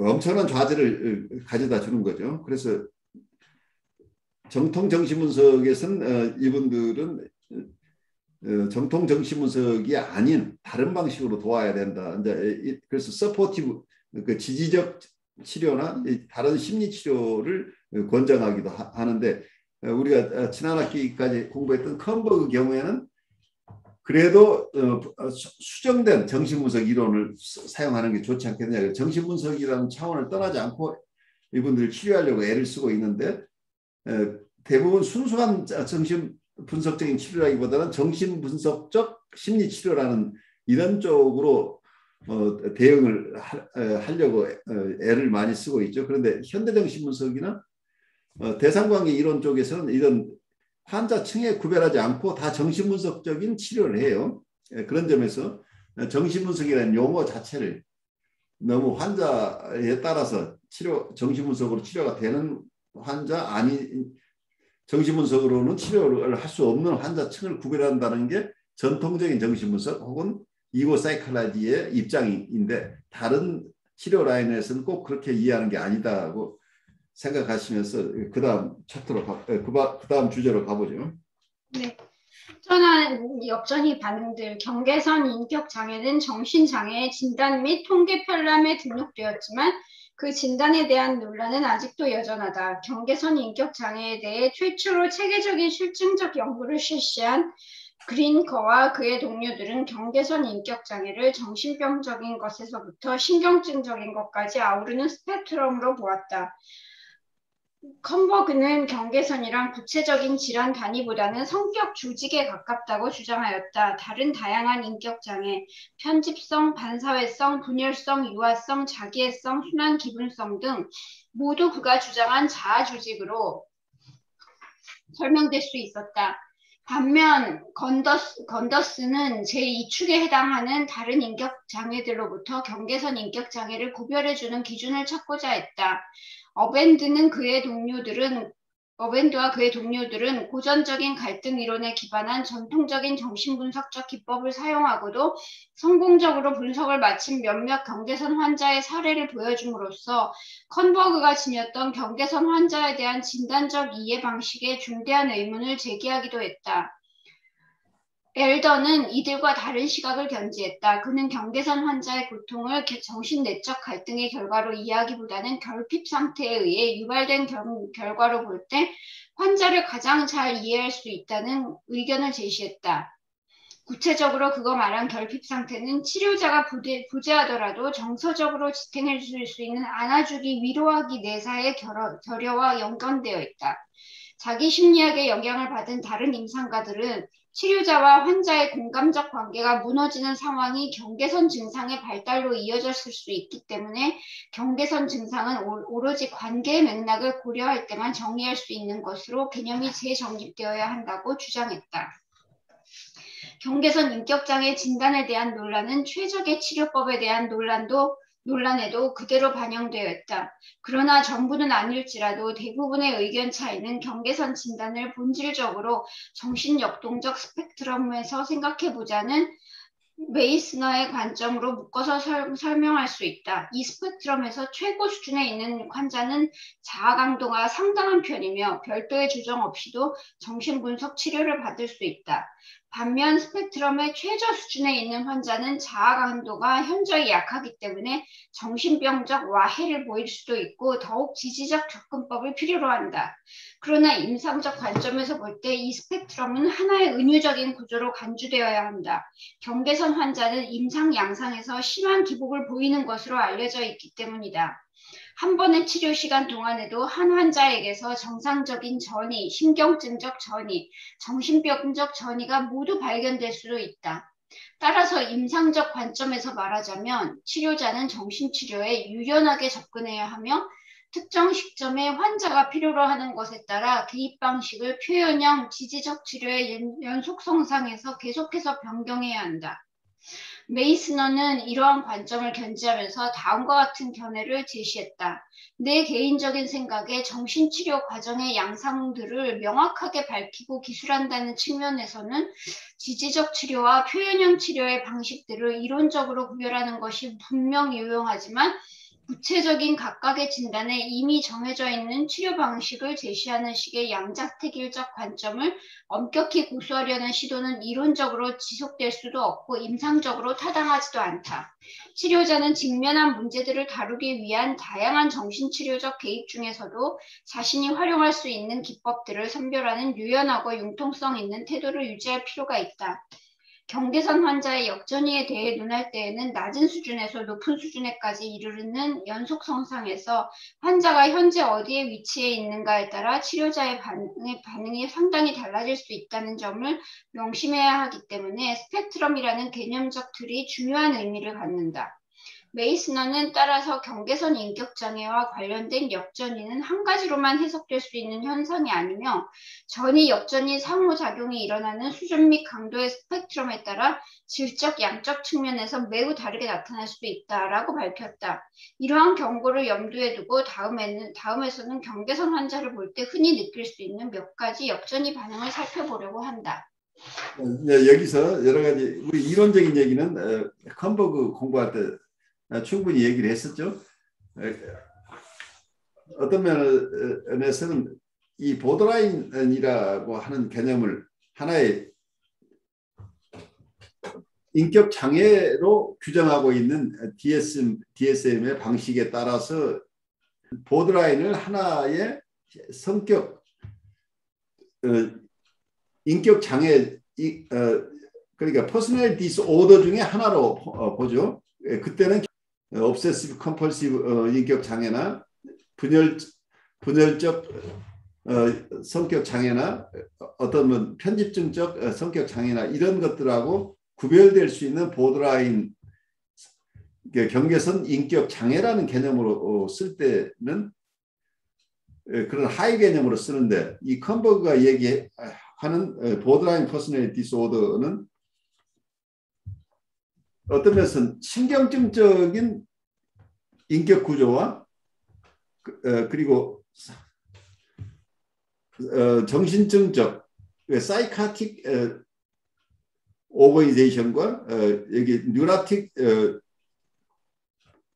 [SPEAKER 1] 엄청난 좌절을 가져다 주는 거죠. 그래서 정통 정신분석에서는 이분들은 정통 정신분석이 아닌 다른 방식으로 도와야 된다. 그래서 서포티브 그 지지적 치료나 다른 심리 치료를 권장하기도 하는데 우리가 지난 학기까지 공부했던 컴버그 경우에는 그래도 수정된 정신분석 이론을 사용하는 게 좋지 않겠느냐. 정신분석이라는 차원을 떠나지 않고 이분들을 치료하려고 애를 쓰고 있는데 대부분 순수한 정신분석적인 치료라기보다는 정신분석적 심리치료라는 이런 쪽으로 대응을 하려고 애를 많이 쓰고 있죠. 그런데 현대정신분석이나 대상관계 이론 쪽에서는 이런 환자층에 구별하지 않고 다 정신분석적인 치료를 해요. 그런 점에서 정신분석이라는 용어 자체를 너무 환자에 따라서 정신분석으로 치료가 되는 환자, 아니 정신분석으로는 치료를 할 수 없는 환자층을 구별한다는 게 전통적인 정신분석 혹은 이고 사이클라지의 입장인데, 다른 치료 라인에서는 꼭 그렇게 이해하는 게 아니다고 생각하시면서 그 다음 주제로 가보죠.
[SPEAKER 2] 네. 특정한 역전이 반응들, 경계선 인격 장애는 정신장애의 진단 및 통계 편람에 등록되었지만 그 진단에 대한 논란은 아직도 여전하다. 경계선 인격 장애에 대해 최초로 체계적인 실증적 연구를 실시한 그린커와 그의 동료들은 경계선 인격 장애를 정신병적인 것에서부터 신경증적인 것까지 아우르는 스펙트럼으로 보았다. 컴버그는 경계선이란 구체적인 질환 단위보다는 성격 조직에 가깝다고 주장하였다. 다른 다양한 인격장애, 편집성, 반사회성, 분열성, 유아성, 자기애성, 순환 기분성 등 모두 그가 주장한 자아 조직으로 설명될 수 있었다. 반면 건더스는 제2축에 해당하는 다른 인격장애들로부터 경계선 인격장애를 구별해주는 기준을 찾고자 했다. 어밴드와 그의 동료들은 고전적인 갈등 이론에 기반한 전통적인 정신분석적 기법을 사용하고도 성공적으로 분석을 마친 몇몇 경계선 환자의 사례를 보여줌으로써 컨버그가 지녔던 경계선 환자에 대한 진단적 이해 방식에 중대한 의문을 제기하기도 했다. 엘더는 이들과 다른 시각을 견지했다. 그는 경계선 환자의 고통을 정신내적 갈등의 결과로 이해하기보다는 결핍 상태에 의해 유발된 결과로 볼 때 환자를 가장 잘 이해할 수 있다는 의견을 제시했다. 구체적으로 그가 말한 결핍 상태는 치료자가 부재하더라도 정서적으로 지탱해 줄 수 있는 안아주기, 위로하기 내사의 결여와 연관되어 있다. 자기 심리학에 영향을 받은 다른 임상가들은 치료자와 환자의 공감적 관계가 무너지는 상황이 경계선 증상의 발달로 이어졌을 수 있기 때문에 경계선 증상은 오로지 관계의 맥락을 고려할 때만 정의할 수 있는 것으로 개념이 재정립되어야 한다고 주장했다. 경계선 인격장애 진단에 대한 논란은 최적의 치료법에 대한 논란에도 그대로 반영되어 있다. 그러나 전부는 아닐지라도 대부분의 의견 차이는 경계선 진단을 본질적으로 정신역동적 스펙트럼에서 생각해보자는 메이스너의 관점으로 묶어서 설명할 수 있다. 이 스펙트럼에서 최고 수준에 있는 환자는 자아 강도가 상당한 편이며 별도의 조정 없이도 정신분석 치료를 받을 수 있다. 반면 스펙트럼의 최저 수준에 있는 환자는 자아 강도가 현저히 약하기 때문에 정신병적 와해를 보일 수도 있고 더욱 지지적 접근법을 필요로 한다. 그러나 임상적 관점에서 볼 때 이 스펙트럼은 하나의 은유적인 구조로 간주되어야 한다. 경계선 환자는 임상 양상에서 심한 기복을 보이는 것으로 알려져 있기 때문이다. 한 번의 치료 시간 동안에도 한 환자에게서 정상적인 전이, 신경증적 전이, 정신병적 전이가 모두 발견될 수도 있다. 따라서 임상적 관점에서 말하자면 치료자는 정신치료에 유연하게 접근해야 하며 특정 시점에 환자가 필요로 하는 것에 따라 개입 방식을 표현형, 지지적 치료의 연속성상에서 계속해서 변경해야 한다. 메이스너는 이러한 관점을 견지하면서 다음과 같은 견해를 제시했다. 내 개인적인 생각에 정신치료 과정의 양상들을 명확하게 밝히고 기술한다는 측면에서는 지지적 치료와 표현형 치료의 방식들을 이론적으로 구별하는 것이 분명 유용하지만 구체적인 각각의 진단에 이미 정해져 있는 치료 방식을 제시하는 식의 양자택일적 관점을 엄격히 고수하려는 시도는 이론적으로 지속될 수도 없고 임상적으로 타당하지도 않다. 치료자는 직면한 문제들을 다루기 위한 다양한 정신치료적 개입 중에서도 자신이 활용할 수 있는 기법들을 선별하는 유연하고 융통성 있는 태도를 유지할 필요가 있다. 경계선 환자의 역전이에 대해 논할 때에는 낮은 수준에서 높은 수준에까지 이르는 연속성상에서 환자가 현재 어디에 위치해 있는가에 따라 치료자의 반응이 상당히 달라질 수 있다는 점을 명심해야 하기 때문에 스펙트럼이라는 개념적 틀이 중요한 의미를 갖는다. 메이스너는 따라서 경계선 인격장애와 관련된 역전이는 한 가지로만 해석될 수 있는 현상이 아니며 전이 역전이 상호작용이 일어나는 수준 및 강도의 스펙트럼에 따라 질적, 양적 측면에서 매우 다르게 나타날 수도 있다라고 밝혔다. 이러한 경고를 염두에 두고 다음에서는 경계선 환자를 볼 때 흔히 느낄 수 있는 몇 가지 역전이 반응을 살펴보려고 한다.
[SPEAKER 1] 네, 여기서 여러 가지 우리 이론적인 얘기는 컴버그 공부할 때 충분히 얘기를 했었죠. 어떤 면에서는 이 보더라인이라고 하는 개념을 하나의 인격 장애로 규정하고 있는 DSM의 방식에 따라서 보더라인을 하나의 성격 인격 장애 그러니까 퍼스널 디스오더 중에 하나로 보죠. 그때는 obsessive compulsive 인격 장애나 분열적 성격 장애나 어떤 편집증적 성격 장애나 이런 것들하고 구별될 수 있는 보더라인 경계선 인격 장애라는 개념으로 쓸 때는 그런 하위 개념으로 쓰는데 이 컴버그가 얘기하는 보더라인 퍼스널 디스오더는 어떤 면에서는 신경증적인 인격 구조와 그리고 정신증적 사이카틱 오거니제이션과 여기 뉴라틱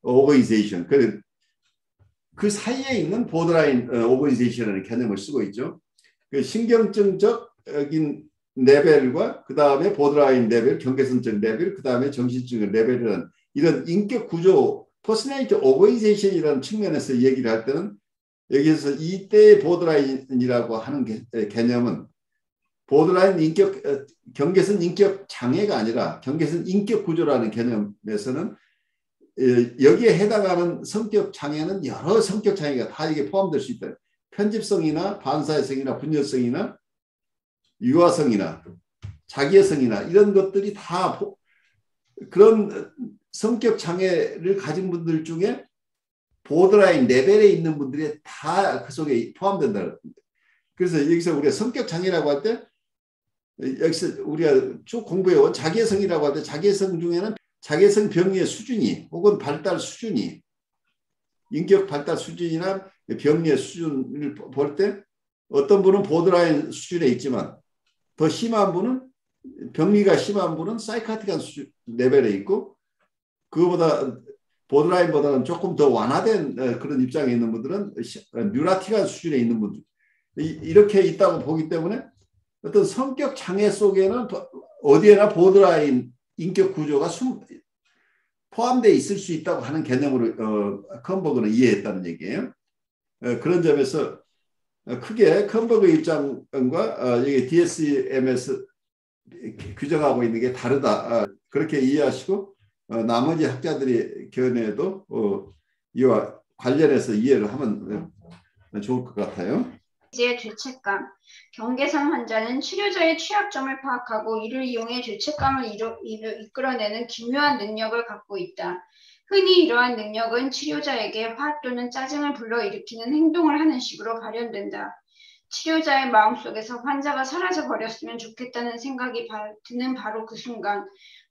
[SPEAKER 1] 오거니제이션 그 사이에 있는 보더라인 오거니제이션이라는 개념을 쓰고 있죠. 그 신경증적인 레벨과 그 다음에 보더라인 레벨, 경계선적 레벨, 그 다음에 정신증의 레벨이라는 이런 인격 구조, 퍼스널리티 오거니제이션이라는 측면에서 얘기를 할 때는 여기에서 이때의 보더라인이라고 하는 개념은 보더라인 경계선 인격 장애가 아니라 경계선 인격 구조라는 개념에서는 여기에 해당하는 성격 장애는 여러 성격 장애가 다 이게 포함될 수 있다. 편집성이나 반사회성이나 분열성이나 유아성이나 자기애성이나 이런 것들이 다 그런 성격 장애를 가진 분들 중에 보더라인 레벨에 있는 분들이 다 그 속에 포함된다. 그래서 여기서 우리가 성격 장애라고 할 때 여기서 우리가 쭉 공부해온 자기애성이라고 할 때 자기애성 중에는 자기애성 병리의 수준이 혹은 발달 수준이 인격 발달 수준이나 병리의 수준을 볼 때 어떤 분은 보더라인 수준에 있지만 더 심한 분은 병리가 심한 분은 사이카틱한 수준 레벨에 있고 그거보다 보더라인보다는 조금 더 완화된 그런 입장에 있는 분들은 뉴라틱한 수준에 있는 분들 이렇게 있다고 보기 때문에 어떤 성격 장애 속에는 어디에나 보더라인 인격 구조가 포함되어 있을 수 있다고 하는 개념으로 컴버그는 이해했다는 얘기예요. 그런 점에서 크게 컴버그 입장과 여기 DSM에서 규정하고 있는 게 다르다. 그렇게 이해하시고 나머지 학자들의 견해도 이와 관련해서 이해를 하면 좋을 것 같아요.
[SPEAKER 2] 이제 죄책감. 경계선 환자는 치료자의 취약점을 파악하고 이를 이용해 죄책감을 이끌어내는 기묘한 능력을 갖고 있다. 흔히 이러한 능력은 치료자에게 화 또는 짜증을 불러일으키는 행동을 하는 식으로 발현된다. 치료자의 마음속에서 환자가 사라져 버렸으면 좋겠다는 생각이 드는 바로 그 순간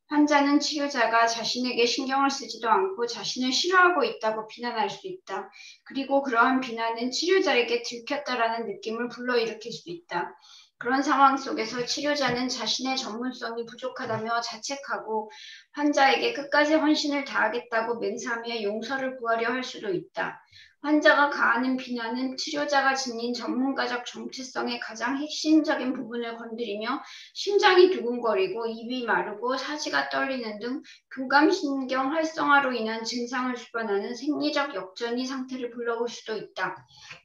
[SPEAKER 2] 환자는 치료자가 자신에게 신경을 쓰지도 않고 자신을 싫어하고 있다고 비난할 수 있다. 그리고 그러한 비난은 치료자에게 들켰다라는 느낌을 불러일으킬 수 있다. 그런 상황 속에서 치료자는 자신의 전문성이 부족하다며 자책하고 환자에게 끝까지 헌신을 다하겠다고 맹세하며 용서를 구하려 할 수도 있다. 환자가 가하는 비난은 치료자가 지닌 전문가적 정체성의 가장 핵심적인 부분을 건드리며 심장이 두근거리고 입이 마르고 사지가 떨리는 등 교감신경 활성화로 인한 증상을 주관하는 생리적 역전이 상태를 불러올 수도 있다.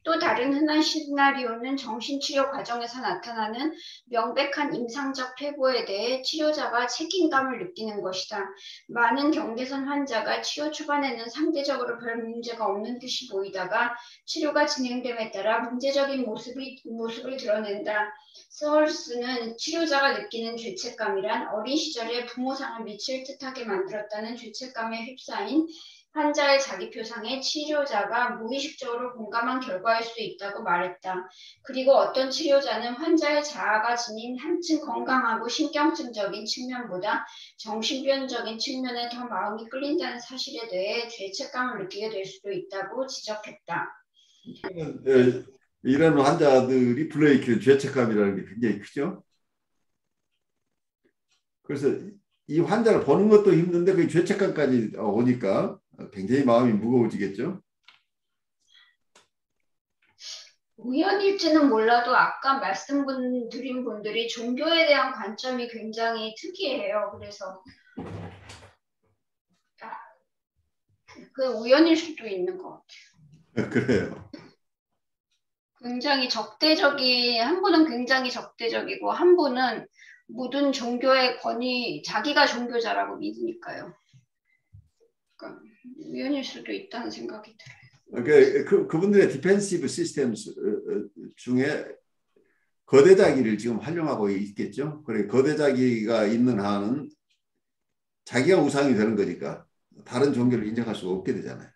[SPEAKER 2] 또 다른 흔한 시나리오는 정신치료 과정에서 나타나는 명백한 임상적 퇴보에 대해 치료자가 책임감을 느끼는 것이다. 많은 경계선 환자가 치료 초반에는 상대적으로 별 문제가 없는 듯이 보이지만 보이다가 치료가 진행됨에 따라 문제적인 모습을 드러낸다. 서울스는 치료자가 느끼는 죄책감이란 어린 시절에 부모상을 미칠 듯하게 만들었다는 죄책감에 휩싸인 환자의 자기표상에 치료자가 무의식적으로 공감한 결과일 수 있다고 말했다. 그리고 어떤 치료자는 환자의 자아가 지닌 한층 건강하고 신경증적인 측면보다 정신변적인 측면에 더 마음이 끌린다는 사실에 대해 죄책감을 느끼게 될 수도 있다고 지적했다.
[SPEAKER 1] 이런 환자들이 불러일으키는 죄책감이라는 게 굉장히 크죠. 그래서 이 환자를 보는 것도 힘든데 그 죄책감까지 오니까 굉장히 마음이 무거워지겠죠.
[SPEAKER 2] 우연일지는 몰라도 아까 말씀드린 분들이 종교에 대한 관점이 굉장히 특이해요. 그래서 그 우연일 수도 있는 것 같아요.
[SPEAKER 1] 그래요.
[SPEAKER 2] 굉장히 적대적인, 한 분은 굉장히 적대적이고 한 분은 모든 종교의 권위, 자기가 종교자라고 믿으니까요. 그러니까 우연일 수도 있다는 생각이 들어요.
[SPEAKER 1] 그분들의 디펜시브 시스템 중에 거대자기를 지금 활용하고 있겠죠. 그래 거대자기가 있는 한은 자기가 우상이 되는 거니까 다른 종교를 인정할 수가 없게 되잖아요.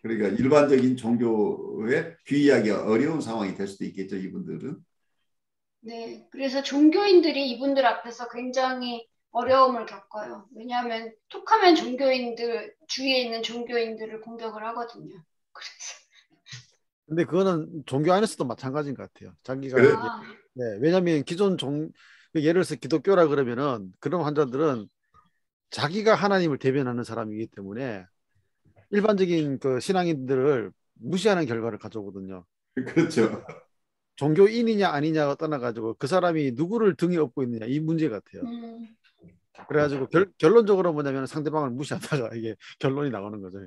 [SPEAKER 1] 그러니까 일반적인 종교에 귀의하기가 어려운 상황이 될 수도 있겠죠, 이분들은.
[SPEAKER 2] 네, 그래서 종교인들이 이분들 앞에서 굉장히 어려움을 겪어요. 왜냐하면 툭하면 종교인들, 주위에 있는 종교인들을 공격을 하거든요. 그래서.
[SPEAKER 3] 근데 그거는 종교 안에서도 마찬가지인 것 같아요. 자기가
[SPEAKER 1] 그래?
[SPEAKER 3] 네, 왜냐하면 기존 예를 들어서 기독교라 그러면은 그런 환자들은 자기가 하나님을 대변하는 사람이기 때문에 일반적인 그 신앙인들을 무시하는 결과를 가져오거든요.
[SPEAKER 1] 그렇죠.
[SPEAKER 3] 종교인이냐 아니냐가 떠나가지고 그 사람이 누구를 등에 업고 있느냐 이 문제 같아요. 그래가지고 결론적으로 뭐냐면 상대방을 무시하다가 이게 결론이 나오는 거죠.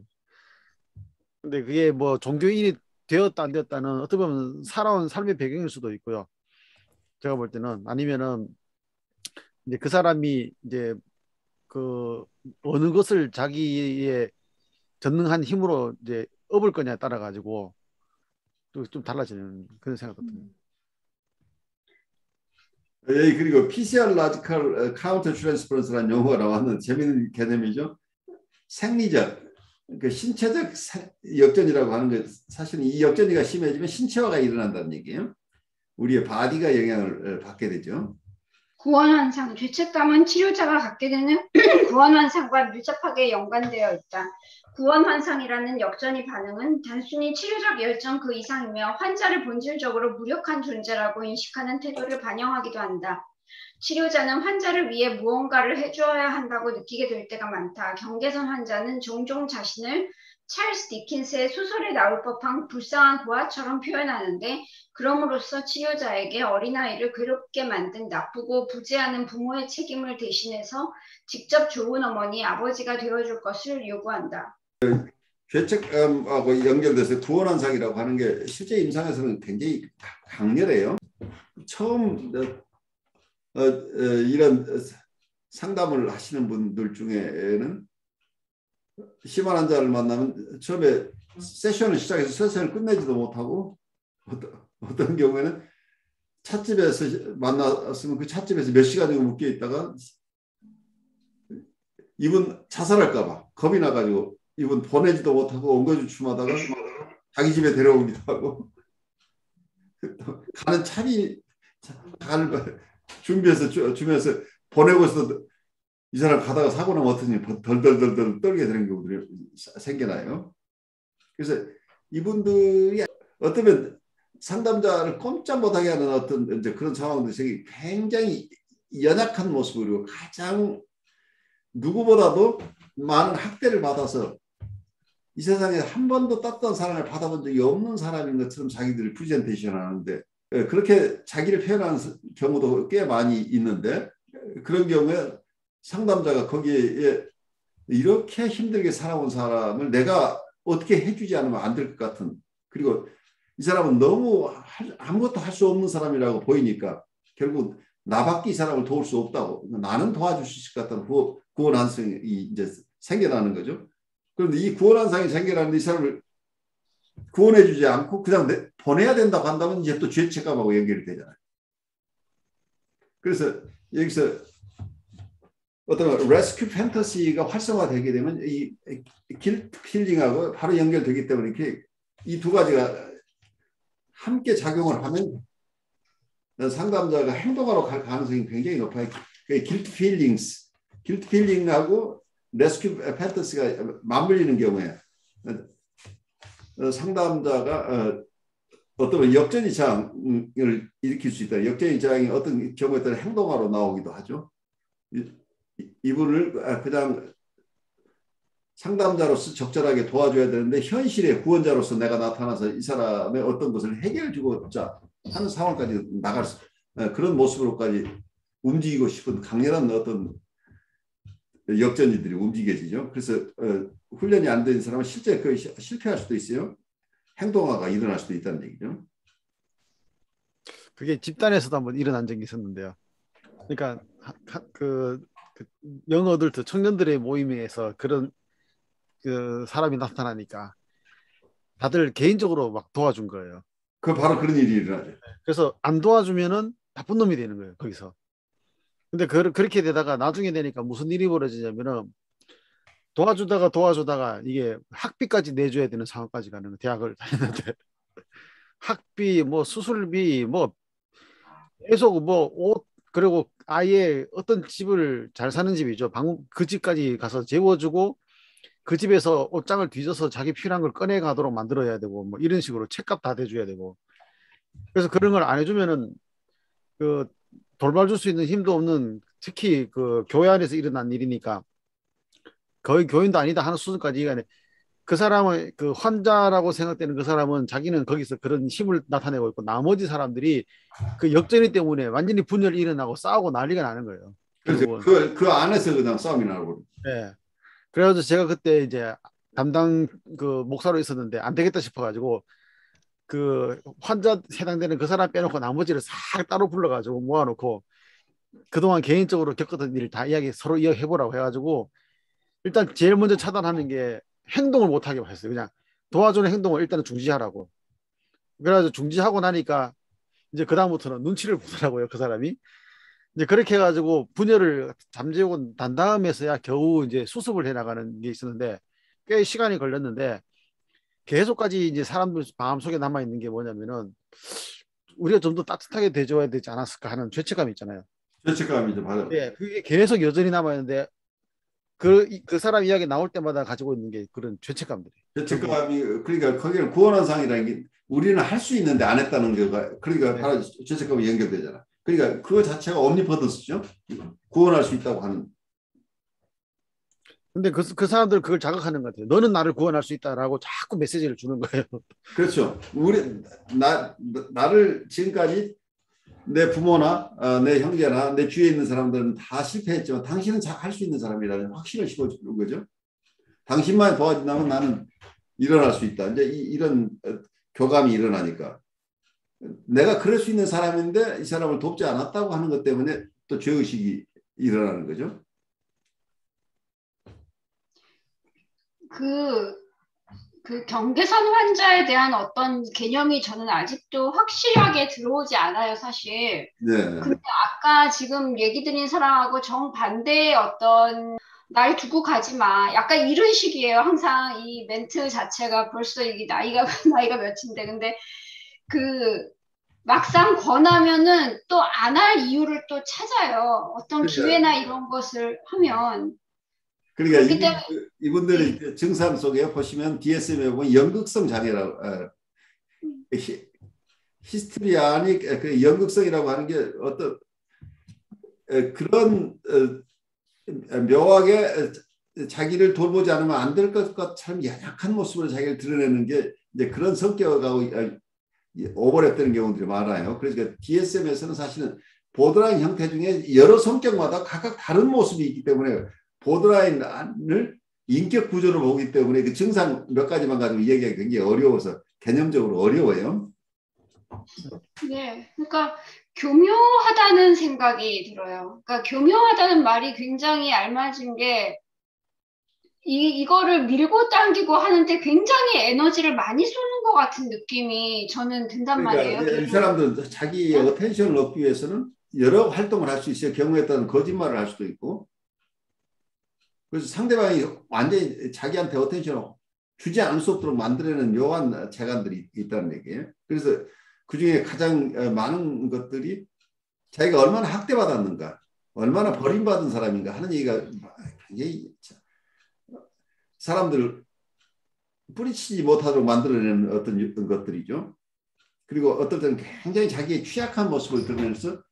[SPEAKER 3] 근데 그게 뭐 종교인이 되었다 안 되었다는 어떻게 보면 살아온 삶의 배경일 수도 있고요. 제가 볼 때는 아니면은 이제 그 사람이 이제 그 어느 것을 자기의 전능한 힘으로 이제 업을 거냐에 따라 가지고 또 좀 달라지는 그런 생각도 듭니다.
[SPEAKER 1] 그리고 PCR Logical Counter Transference라는 용어가 나왔는 재미있는 개념이죠. 생리적, 그 신체적 역전이라고 하는 게 사실은 이 역전이가 심해지면 신체화가 일어난다는 얘기예요. 우리의 바디가 영향을 받게 되죠.
[SPEAKER 2] 구원환상, 죄책감은 치료자가 갖게 되는 구원환상과 밀접하게 연관되어 있다. 구원환상이라는 역전의 반응은 단순히 치료적 열정 그 이상이며 환자를 본질적으로 무력한 존재라고 인식하는 태도를 반영하기도 한다. 치료자는 환자를 위해 무언가를 해주어야 한다고 느끼게 될 때가 많다. 경계선 환자는 종종 자신을 찰스 디킨스의 소설에 나올 법한 불쌍한 고아처럼 표현하는데 그럼으로써 치료자에게 어린아이를 괴롭게 만든 나쁘고 부재하는 부모의 책임을 대신해서 직접 좋은 어머니, 아버지가 되어줄 것을 요구한다.
[SPEAKER 1] 죄책감하고 연결돼서 구원환상이라고 하는 게 실제 임상에서는 굉장히 강렬해요. 처음 이런 상담을 하시는 분들 중에는 심한 환자를 만나면 처음에 세션을 시작해서 세션을 끝내지도 못하고 어떤 경우에는 찻집에서 만났으면 그 찻집에서 몇 시간 정도 묶여 있다가 이분 자살할까 봐 겁이 나가지고 이분 보내지도 못하고 엉거주춤하다가 자기 집에 데려오기도 하고 가는 차비 준비해서 주면서 보내고서 이 사람 가다가 사고 나면 어떠니 덜덜덜덜 떨게 되는 경우들이 생겨나요. 그래서 이분들이 어쩌면 상담자를 꼼짝 못하게 하는 어떤 이제 그런 상황들이 굉장히 연약한 모습으로 가장 누구보다도 많은 학대를 받아서 이 세상에 한 번도 따뜻한 사랑을 받아본 적이 없는 사람인 것처럼 자기들을 프레젠테이션 하는데 그렇게 자기를 표현하는 경우도 꽤 많이 있는데 그런 경우에 상담자가 거기에 이렇게 힘들게 살아온 사람을 내가 어떻게 해주지 않으면 안 될 것 같은 그리고 이 사람은 너무 아무것도 할 수 없는 사람이라고 보이니까 결국 나밖에 이 사람을 도울 수 없다고 나는 도와줄 수 있을 것 같은 구원환상이 이제 생겨나는 거죠. 그런데 이 구원환상이 생겨나는데 이 사람을 구원해주지 않고 그냥 보내야 된다고 한다면 이제 또 죄책감하고 연결이 되잖아요. 그래서 여기서 어떤 레스큐 판타시가 활성화되게 되면 이 길트 힐링하고 바로 연결되기 때문에 이렇게 이 두 가지가 함께 작용을 하면 상담자가 행동하러 갈 가능성이 굉장히 높아요. 길트 필링하고 레스큐 판타시가 맞물리는 경우에 상담자가 어떤 역전이장을 일으킬 수 있다. 역전이장이 어떤 경우에 따라 행동하러 나오기도 하죠. 이분을 그냥 상담자로서 적절하게 도와줘야 되는데 현실의 구원자로서 내가 나타나서 이 사람의 어떤 것을 해결해 주고자 하는 상황까지 나갈 수, 그런 모습으로까지 움직이고 싶은 강렬한 어떤 역전이들이 움직여지죠. 그래서 훈련이 안 된 사람은 실제 실패할 수도 있어요. 행동화가 일어날 수도 있다는 얘기죠.
[SPEAKER 3] 그게 집단에서도 한번 일어난 적이 있었는데요. 그러니까 그 영어들트 청년들의 모임에서 그런 그 사람이 나타나니까 다들 개인적으로 막 도와준 거예요.
[SPEAKER 1] 바로 그런 일이 일어나죠.
[SPEAKER 3] 그래서 안 도와주면은 나쁜 놈이 되는 거예요, 거기서. 근데 그렇게 되다가 나중에 되니까 무슨 일이 벌어지냐면은 도와주다가 이게 학비까지 내줘야 되는 상황까지 가는 거예요. 대학을 다녔는데 학비, 뭐 수술비, 뭐 계속 뭐 옷, 그리고 아예 어떤 집을 잘 사는 집이죠. 그 집까지 가서 재워주고 그 집에서 옷장을 뒤져서 자기 필요한 걸 꺼내 가도록 만들어야 되고 뭐 이런 식으로 책값 다 대줘야 되고. 그래서 그런 걸 안 해주면은 그 돌봐줄 수 있는 힘도 없는, 특히 그 교회 안에서 일어난 일이니까 거의 교인도 아니다 하는 수준까지 이가네. 그 사람은 그 환자라고 생각되는 그 사람은 자기는 거기서 그런 힘을 나타내고 있고 나머지 사람들이 그 역전이 때문에 완전히 분열이 일어나고 싸우고 난리가 나는 거예요.
[SPEAKER 1] 그래서 그 안에서 그냥 싸움이 나고.
[SPEAKER 3] 네. 그래가지고 제가 그때 이제 담당 그 목사로 있었는데 안 되겠다 싶어가지고 그 환자 해당되는 그 사람 빼놓고 나머지를 싹 따로 불러가지고 모아놓고 그동안 개인적으로 겪었던 일을 다 서로 이야기해보라고 해가지고 일단 제일 먼저 차단하는 게 행동을 못하게 했어요. 그냥 도와주는 행동을 일단은 중지하라고. 그래가지고 중지하고 나니까 이제 그다음부터는 눈치를 보더라고요. 그 사람이. 이제 그렇게 해가지고 분열을 잠재우고 난 다음에서야 겨우 이제 수습을 해나가는 게 있었는데 꽤 시간이 걸렸는데 계속까지 이제 사람들 마음속에 남아있는 게 뭐냐면은 우리가 좀 더 따뜻하게 대줘야 되지 않았을까 하는 죄책감이 있잖아요.
[SPEAKER 1] 죄책감이죠. 맞아요.
[SPEAKER 3] 예, 그게 계속 여전히 남아있는데 그 사람 이야기 나올 때마다 가지고 있는 게 그런 죄책감들이.
[SPEAKER 1] 죄책감이, 그러니까 거기는 구원한 상이라는 게 우리는 할 수 있는데 안 했다는 거가, 그러니까
[SPEAKER 3] 네.
[SPEAKER 1] 바로 죄책감이 연결되잖아. 그러니까 그거 자체가 옴니퍼던스죠. 구원할 수 있다고 하는.
[SPEAKER 3] 근데 그 사람들은 그걸 자극하는 것 같아요. 너는 나를 구원할 수 있다라고 자꾸 메시지를 주는 거예요.
[SPEAKER 1] 그렇죠. 나를 지금까지 내 부모나 내 형제나 내 주위에 있는 사람들은 다 실패했지만 당신은 할 수 있는 사람이라는 확신을 심어주는 거죠. 당신만 도와준다면 나는 일어날 수 있다. 이제 이런 교감이 일어나니까 내가 그럴 수 있는 사람인데 이 사람을 돕지 않았다고 하는 것 때문에 또 죄의식이 일어나는 거죠.
[SPEAKER 2] 그 경계선 환자에 대한 어떤 개념이 저는 아직도 확실하게 들어오지 않아요, 사실.
[SPEAKER 1] 네.
[SPEAKER 2] 근데 아까 지금 얘기 드린 사람하고 정반대의 어떤 날 두고 가지 마. 약간 이런 식이에요. 항상 이 멘트 자체가 벌써 이게 나이가 몇인데. 근데 막상 권하면은 또 안 할 이유를 또 찾아요. 어떤 기회나 이런 것을 하면.
[SPEAKER 1] 그러니까 이분들의 증상 속에 보시면 DSM에 보면 연극성 장애라고, 히스테리아닉 그 연극성이라고 하는 게 어떤 그런 묘하게 자기를 돌보지 않으면 안 될 것처럼 연약한 모습으로 자기를 드러내는 게 이제 그런 성격하고 오버랩되는 경우들이 많아요. 그러니까 DSM에서는 사실은 보드라인 형태 중에 여러 성격마다 각각 다른 모습이 있기 때문에 보드라인을 인격 구조로 보기 때문에 그 증상 몇 가지만 가지고 얘기하기 굉장히 어려워서 개념적으로 어려워요.
[SPEAKER 2] 네, 그러니까 교묘하다는 생각이 들어요. 그러니까 교묘하다는 말이 굉장히 알맞은 게 이거를 밀고 당기고 하는데 굉장히 에너지를 많이 쏟는 것 같은 느낌이 저는 든단 말이에요.
[SPEAKER 1] 그러니까 이 사람들은 자기 어텐션을 얻기 위해서는 여러 활동을 할 수 있어요. 경우에 따른 거짓말을 할 수도 있고. 그래서 상대방이 완전히 자기한테 어텐션을 주지 않을 수 없도록 만들어내는 묘한 재간들이 있다는 얘기예요. 그래서 그중에 가장 많은 것들이 자기가 얼마나 학대받았는가, 얼마나 버림받은 사람인가 하는 얘기가 굉장히 사람들을 뿌리치지 못하도록 만들어내는 어떤 것들이죠. 그리고 어떨 때는 굉장히 자기의 취약한 모습을 드러내면서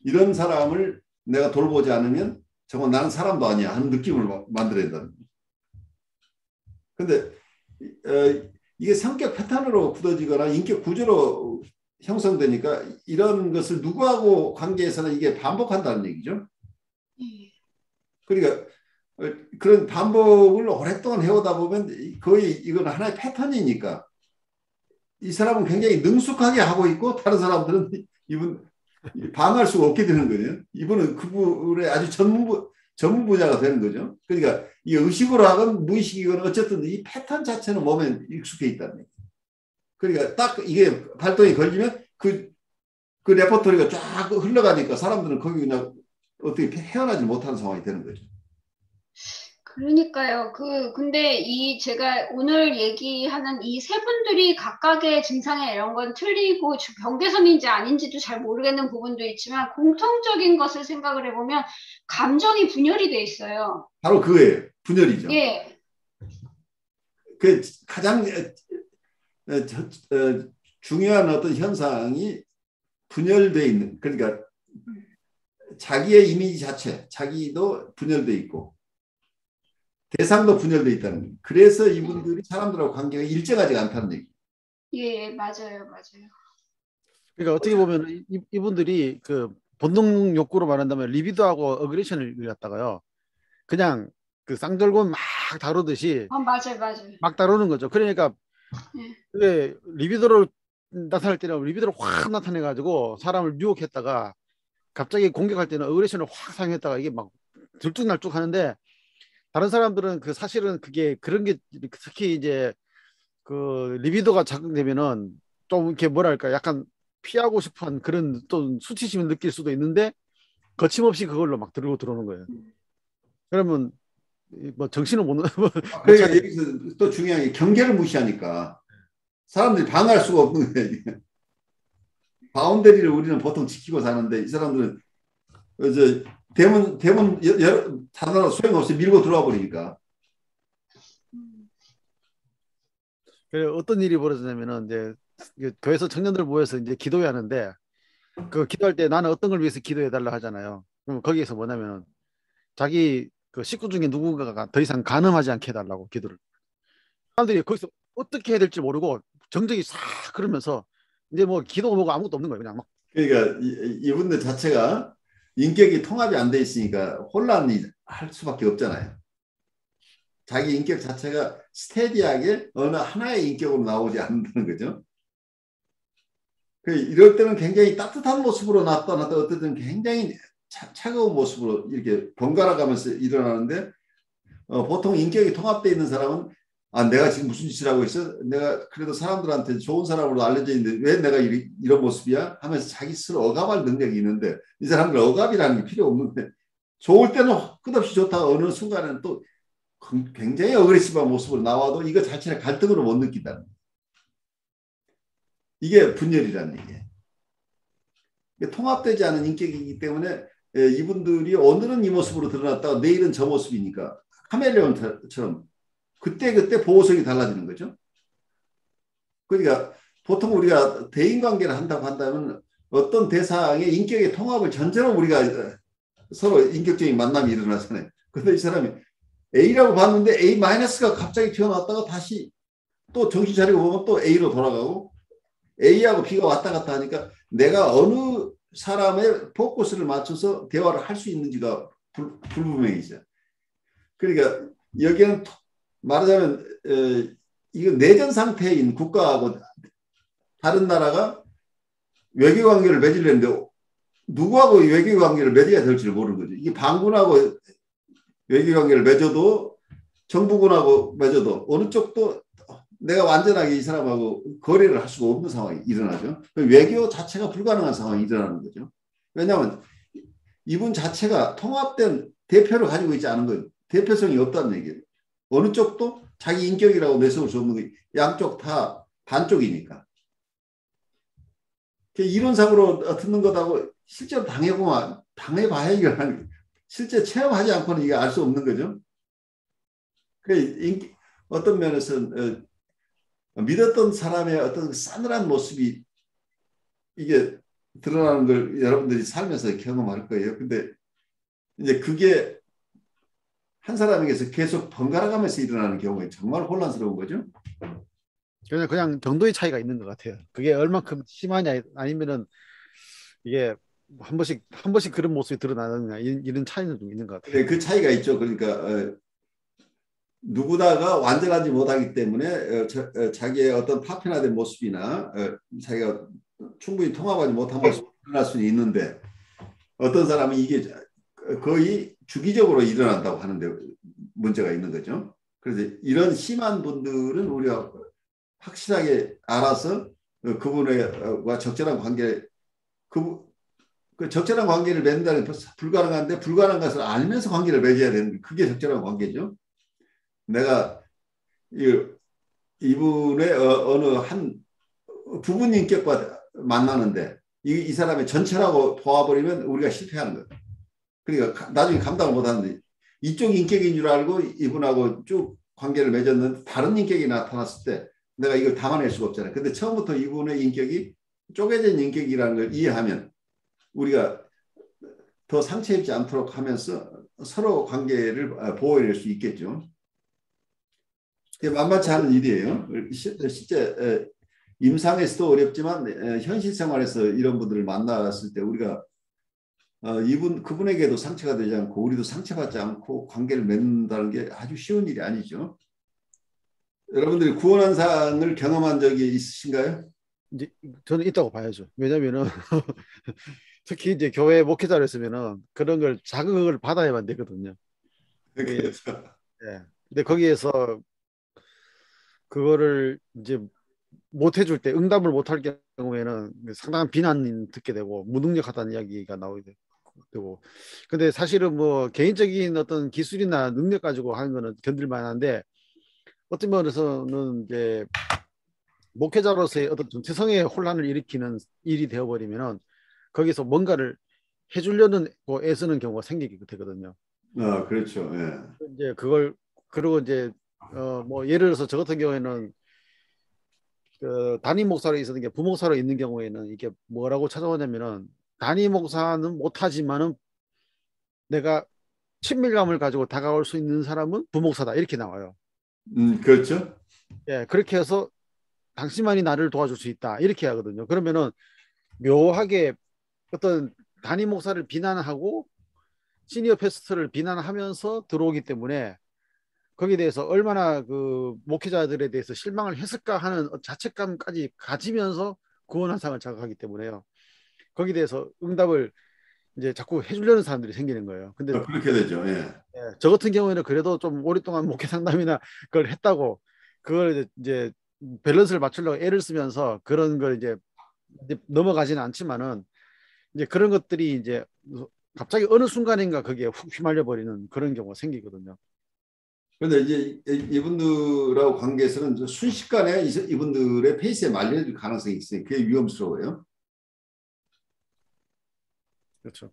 [SPEAKER 1] 이런 사람을 내가 돌보지 않으면 정말 나는 사람도 아니야 하는 느낌을 만들어낸다는 거예요. 그런데 이게 성격 패턴으로 굳어지거나 인격 구조로 형성되니까 이런 것을 누구하고 관계에서는 이게 반복한다는 얘기죠. 그러니까 그런 반복을 오랫동안 해오다 보면 거의 이건 하나의 패턴이니까 이 사람은 굉장히 능숙하게 하고 있고 다른 사람들은 이분 방어할 수가 없게 되는 거예요. 이분은 그분의 아주 전문 분야가 되는 거죠. 그러니까 이 의식으로 하건 무의식이건 어쨌든 이 패턴 자체는 몸에 익숙해 있다는 얘기예요. 그러니까 딱 이게 발동이 걸리면 그 레퍼토리가 쫙 흘러가니까 사람들은 거기 그냥 어떻게 헤어나지 못하는 상황이 되는 거죠.
[SPEAKER 2] 그러니까요. 근데 제가 오늘 얘기하는 이 세 분들이 각각의 증상에 이런 건 틀리고 경계선인지 아닌지도 잘 모르겠는 부분도 있지만 공통적인 것을 생각을 해보면 감정이 분열이 돼 있어요.
[SPEAKER 1] 바로 그거예요. 분열이죠.
[SPEAKER 2] 예.
[SPEAKER 1] 그 가장 중요한 어떤 현상이 분열돼 있는, 그러니까 자기의 이미지 자체, 자기도 분열돼 있고 대상도 분열돼 있다는 거예요. 그래서 이분들이 사람들하고 관계가 일정하지 않다는 얘기.
[SPEAKER 2] 예, 맞아요.
[SPEAKER 3] 그러니까 어떻게 보면 이분들이 그 본능 욕구로 말한다면 리비도하고 어그레션을 갖다가요, 그냥 그 쌍절곤 막 다루듯이
[SPEAKER 2] 맞아요.
[SPEAKER 3] 막 다루는 거죠. 그러니까 그게 리비도를 나타낼 때는 리비도를 확 나타내 가지고 사람을 유혹했다가 갑자기 공격할 때는 어그레션을 확 사용했다가 이게 막 들쭉날쭉 하는데, 다른 사람들은 그 사실은 그게 그런 게 특히 이제 그 리비도가 작동되면은 좀 이렇게 뭐랄까 약간 피하고 싶은 그런 또 수치심을 느낄 수도 있는데 거침없이 그걸로 막 들고 들어오는 거예요. 그러면 뭐 정신을 못
[SPEAKER 1] 그러니까 여기서 또 중요한 게 경계를 무시하니까 사람들이 방어할 수가 없는 거예요. 바운더리를 우리는 보통 지키고 사는데 이 사람들은 이제 대문 단어로 소용없이 밀고 들어와 버리니까.
[SPEAKER 3] 어떤 일이 벌어지냐면은 이제 교회에서 청년들 모여서 이제 기도회 하는데, 그 기도할 때 나는 어떤 걸 위해서 기도해 달라 하잖아요. 그럼 거기에서 뭐냐면 자기 그 식구 중에 누군가가 더 이상 간음하지 않게 해달라고 기도를. 사람들이 거기서 어떻게 해야 될지 모르고 정적이 싹 그러면서 이제 뭐 기도가 뭐고 아무것도 없는 거예요. 그냥 막.
[SPEAKER 1] 그러니까 이분들 자체가 인격이 통합이 안 돼 있으니까 혼란이 할 수밖에 없잖아요. 자기 인격 자체가 스테디하게 어느 하나의 인격으로 나오지 않는다는 거죠. 이럴 때는 굉장히 따뜻한 모습으로 나타났다 어떨 때는 굉장히 차가운 모습으로 이렇게 번갈아 가면서 일어나는데, 보통 인격이 통합되어 있는 사람은 내가 지금 무슨 짓을 하고 있어? 내가 그래도 사람들한테 좋은 사람으로 알려져 있는데 왜 내가 이런 모습이야? 하면서 자기 스스로 억압할 능력이 있는데, 이 사람들 억압이라는 게 필요 없는데 좋을 때는 끝없이 좋다가 어느 순간에는 또 굉장히 어그레시브한 모습으로 나와도 이거 자체를 갈등으로 못 느낀다는 거예요. 이게 분열이라는 얘기예요. 통합되지 않은 인격이기 때문에 이분들이 오늘은 이 모습으로 드러났다가 내일은 저 모습이니까 카멜레온처럼 그때그때 보호색이 달라지는 거죠. 그러니까 보통 우리가 대인관계를 한다고 한다면 어떤 대상의 인격의 통합을 전제로 우리가 서로 인격적인 만남이 일어나잖아요. 그런데 이 사람이 A라고 봤는데 A-가 갑자기 튀어나왔다가 다시 또 정신 차리고 보면 또 A로 돌아가고 A하고 B가 왔다 갔다 하니까 내가 어느 사람의 포커스를 맞춰서 대화를 할 수 있는지가 불분명해지죠. 그러니까 여기는 말하자면 이거 내전 상태인 국가하고 다른 나라가 외교관계를 맺으려는데 누구하고 외교관계를 맺어야 될지를 모르는 거죠. 이게 반군하고 외교관계를 맺어도 정부군하고 맺어도 어느 쪽도 내가 완전하게 이 사람하고 거래를 할 수가 없는 상황이 일어나죠. 외교 자체가 불가능한 상황이 일어나는 거죠. 왜냐하면 이분 자체가 통합된 대표를 가지고 있지 않은 거예요. 대표성이 없다는 얘기예요. 어느 쪽도 자기 인격이라고 내세울 수 없는 거예요. 양쪽 다 반쪽이니까. 이런 사고로 듣는 것하고 실제로 당해봐야 이걸 실제 체험하지 않고는 이게 알 수 없는 거죠. 어떤 면에서는 믿었던 사람의 어떤 싸늘한 모습이 이게 드러나는 걸 여러분들이 살면서 경험할 거예요. 근데 이제 그게 한 사람에게서 계속 번갈아 가면서 일어나는 경우에 정말 혼란스러운 거죠.
[SPEAKER 3] 그냥 정도의 차이가 있는 것 같아요. 그게 얼만큼 심하냐 아니면은 이게 한 번씩 그런 모습이 드러나느냐 이런 차이는 좀 있는 것 같아요.
[SPEAKER 1] 그 차이가 있죠. 그러니까 누구나가 완전하지 못하기 때문에 자기의 어떤 파편화된 모습이나 자기가 충분히 통합하지 못한 모습이 일어날 수는 있는데 어떤 사람은 이게 거의 주기적으로 일어난다고 하는데 문제가 있는 거죠. 그래서 이런 심한 분들은 우리가 확실하게 알아서 그분과 적절한 관계, 그 적절한 관계를 맺는다는 게 불가능한데 불가능한 것을 알면서 관계를 맺어야 되는 그게 적절한 관계죠. 내가 이분의 어느 한 부분 인격과 만나는데 이 사람의 전체라고 보아버리면 우리가 실패하는 거예요. 그러니까 나중에 감당을 못하는데 이쪽 인격인 줄 알고 이분하고 쭉 관계를 맺었는데 다른 인격이 나타났을 때 내가 이걸 담아낼 수가 없잖아요. 근데 처음부터 이분의 인격이 쪼개진 인격이라는 걸 이해하면 우리가 더 상처 입지 않도록 하면서 서로 관계를 보호해낼 수 있겠죠. 이게 만만치 않은 일이에요. 실제 임상에서도 어렵지만 현실 생활에서 이런 분들을 만났을 때 우리가 그분에게도 상처가 되지 않고 우리도 상처받지 않고 관계를 맺는다는 게 아주 쉬운 일이 아니죠. 여러분들이 구원환상을 경험한 적이 있으신가요?
[SPEAKER 3] 이제 저는 있다고 봐야죠. 왜냐면은 특히 이제 교회 목회자를 했으면은 그런 걸 자극을 받아야만 되거든요.
[SPEAKER 1] 그렇죠.
[SPEAKER 3] 예. 근데 거기에서 그거를 이제 못 해줄 때 응답을 못 할 경우에는 상당한 비난을 듣게 되고 무능력하다는 이야기가 나오게 되고 근데 사실은 뭐 개인적인 어떤 기술이나 능력 가지고 하는 거는 견딜 만한데 어떤 면에서는 이제 목회자로서의 어떤 정체성의 혼란을 일으키는 일이 되어버리면은 거기서 뭔가를 해주려는 애쓰는 경우가 생기게 되거든요.
[SPEAKER 1] 그렇죠. 예.
[SPEAKER 3] 이제 그걸 그리고 이제 뭐 예를 들어서 저 같은 경우에는 그 담임 목사로 있었는 게 부목사로 있는 경우에는 이게 뭐라고 찾아오냐면은 담임 목사는 못하지만은 내가 친밀감을 가지고 다가올 수 있는 사람은 부목사다 이렇게 나와요.
[SPEAKER 1] 그렇죠.
[SPEAKER 3] 예, 그렇게 해서 당신만이 나를 도와줄 수 있다 이렇게 하거든요. 그러면은 묘하게 어떤 담임 목사를 비난하고 시니어 패스터를 비난하면서 들어오기 때문에 거기에 대해서 얼마나 그 목회자들에 대해서 실망을 했을까 하는 자책감까지 가지면서 구원환상을 자극하기 때문에요. 거기에 대해서 응답을 이제 자꾸 해주려는 사람들이 생기는 거예요. 근데
[SPEAKER 1] 그렇게 되죠. 예.
[SPEAKER 3] 저 같은 경우에는 그래도 좀 오랫동안 목회 상담이나 그걸 했다고 그걸 이제 밸런스를 맞추려고 애를 쓰면서 그런 걸 이제 넘어가지는 않지만은 이제 그런 것들이 이제 갑자기 어느 순간인가 거기에 훅 휘말려 버리는 그런 경우가 생기거든요.
[SPEAKER 1] 그런데 이제 이분들하고 관계에서는 순식간에 이분들의 페이스에 말려질 가능성이 있어요. 그게 위험스러워요.
[SPEAKER 3] 그렇죠.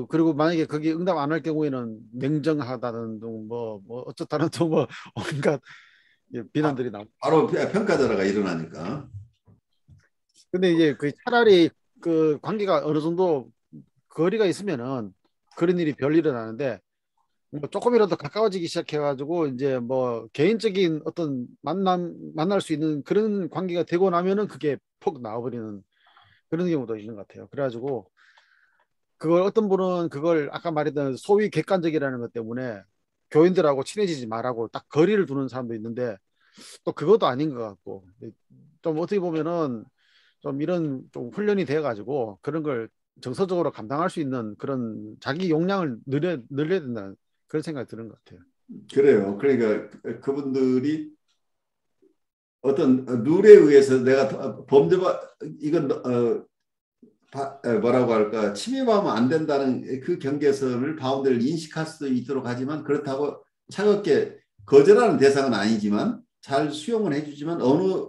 [SPEAKER 3] 그리고 만약에 거기 응답 안 할 경우에는 냉정하다는 뭐 어쩌다는 또 뭐 온갖 비난들이 나오고.
[SPEAKER 1] 바로 평가절하가 일어나니까.
[SPEAKER 3] 근데 이제 그 차라리 그 관계가 어느 정도 거리가 있으면은 그런 일이 별일은 아는데 뭐 조금이라도 가까워지기 시작해가지고 이제 뭐 개인적인 어떤 만날 수 있는 그런 관계가 되고 나면은 그게 폭 나와버리는 그런 경우도 있는 것 같아요. 그래가지고 그걸 어떤 분은 그걸 아까 말했던 소위 객관적이라는 것 때문에 교인들하고 친해지지 말라고 딱 거리를 두는 사람도 있는데 또 그것도 아닌 것 같고 좀 어떻게 보면은 좀 이런 좀 훈련이 돼가지고 그런 걸 정서적으로 감당할 수 있는 그런 자기 용량을 늘려야 된다는 그런 생각이 드는 것 같아요.
[SPEAKER 1] 그래요. 그러니까 그분들이 어떤 룰에 의해서 내가 범죄가 이건 뭐라고 할까 침입하면 안 된다는 그 경계선을 바운드를 인식할 수 있도록 하지만 그렇다고 차갑게 거절하는 대상은 아니지만 잘 수용을 해주지만 어느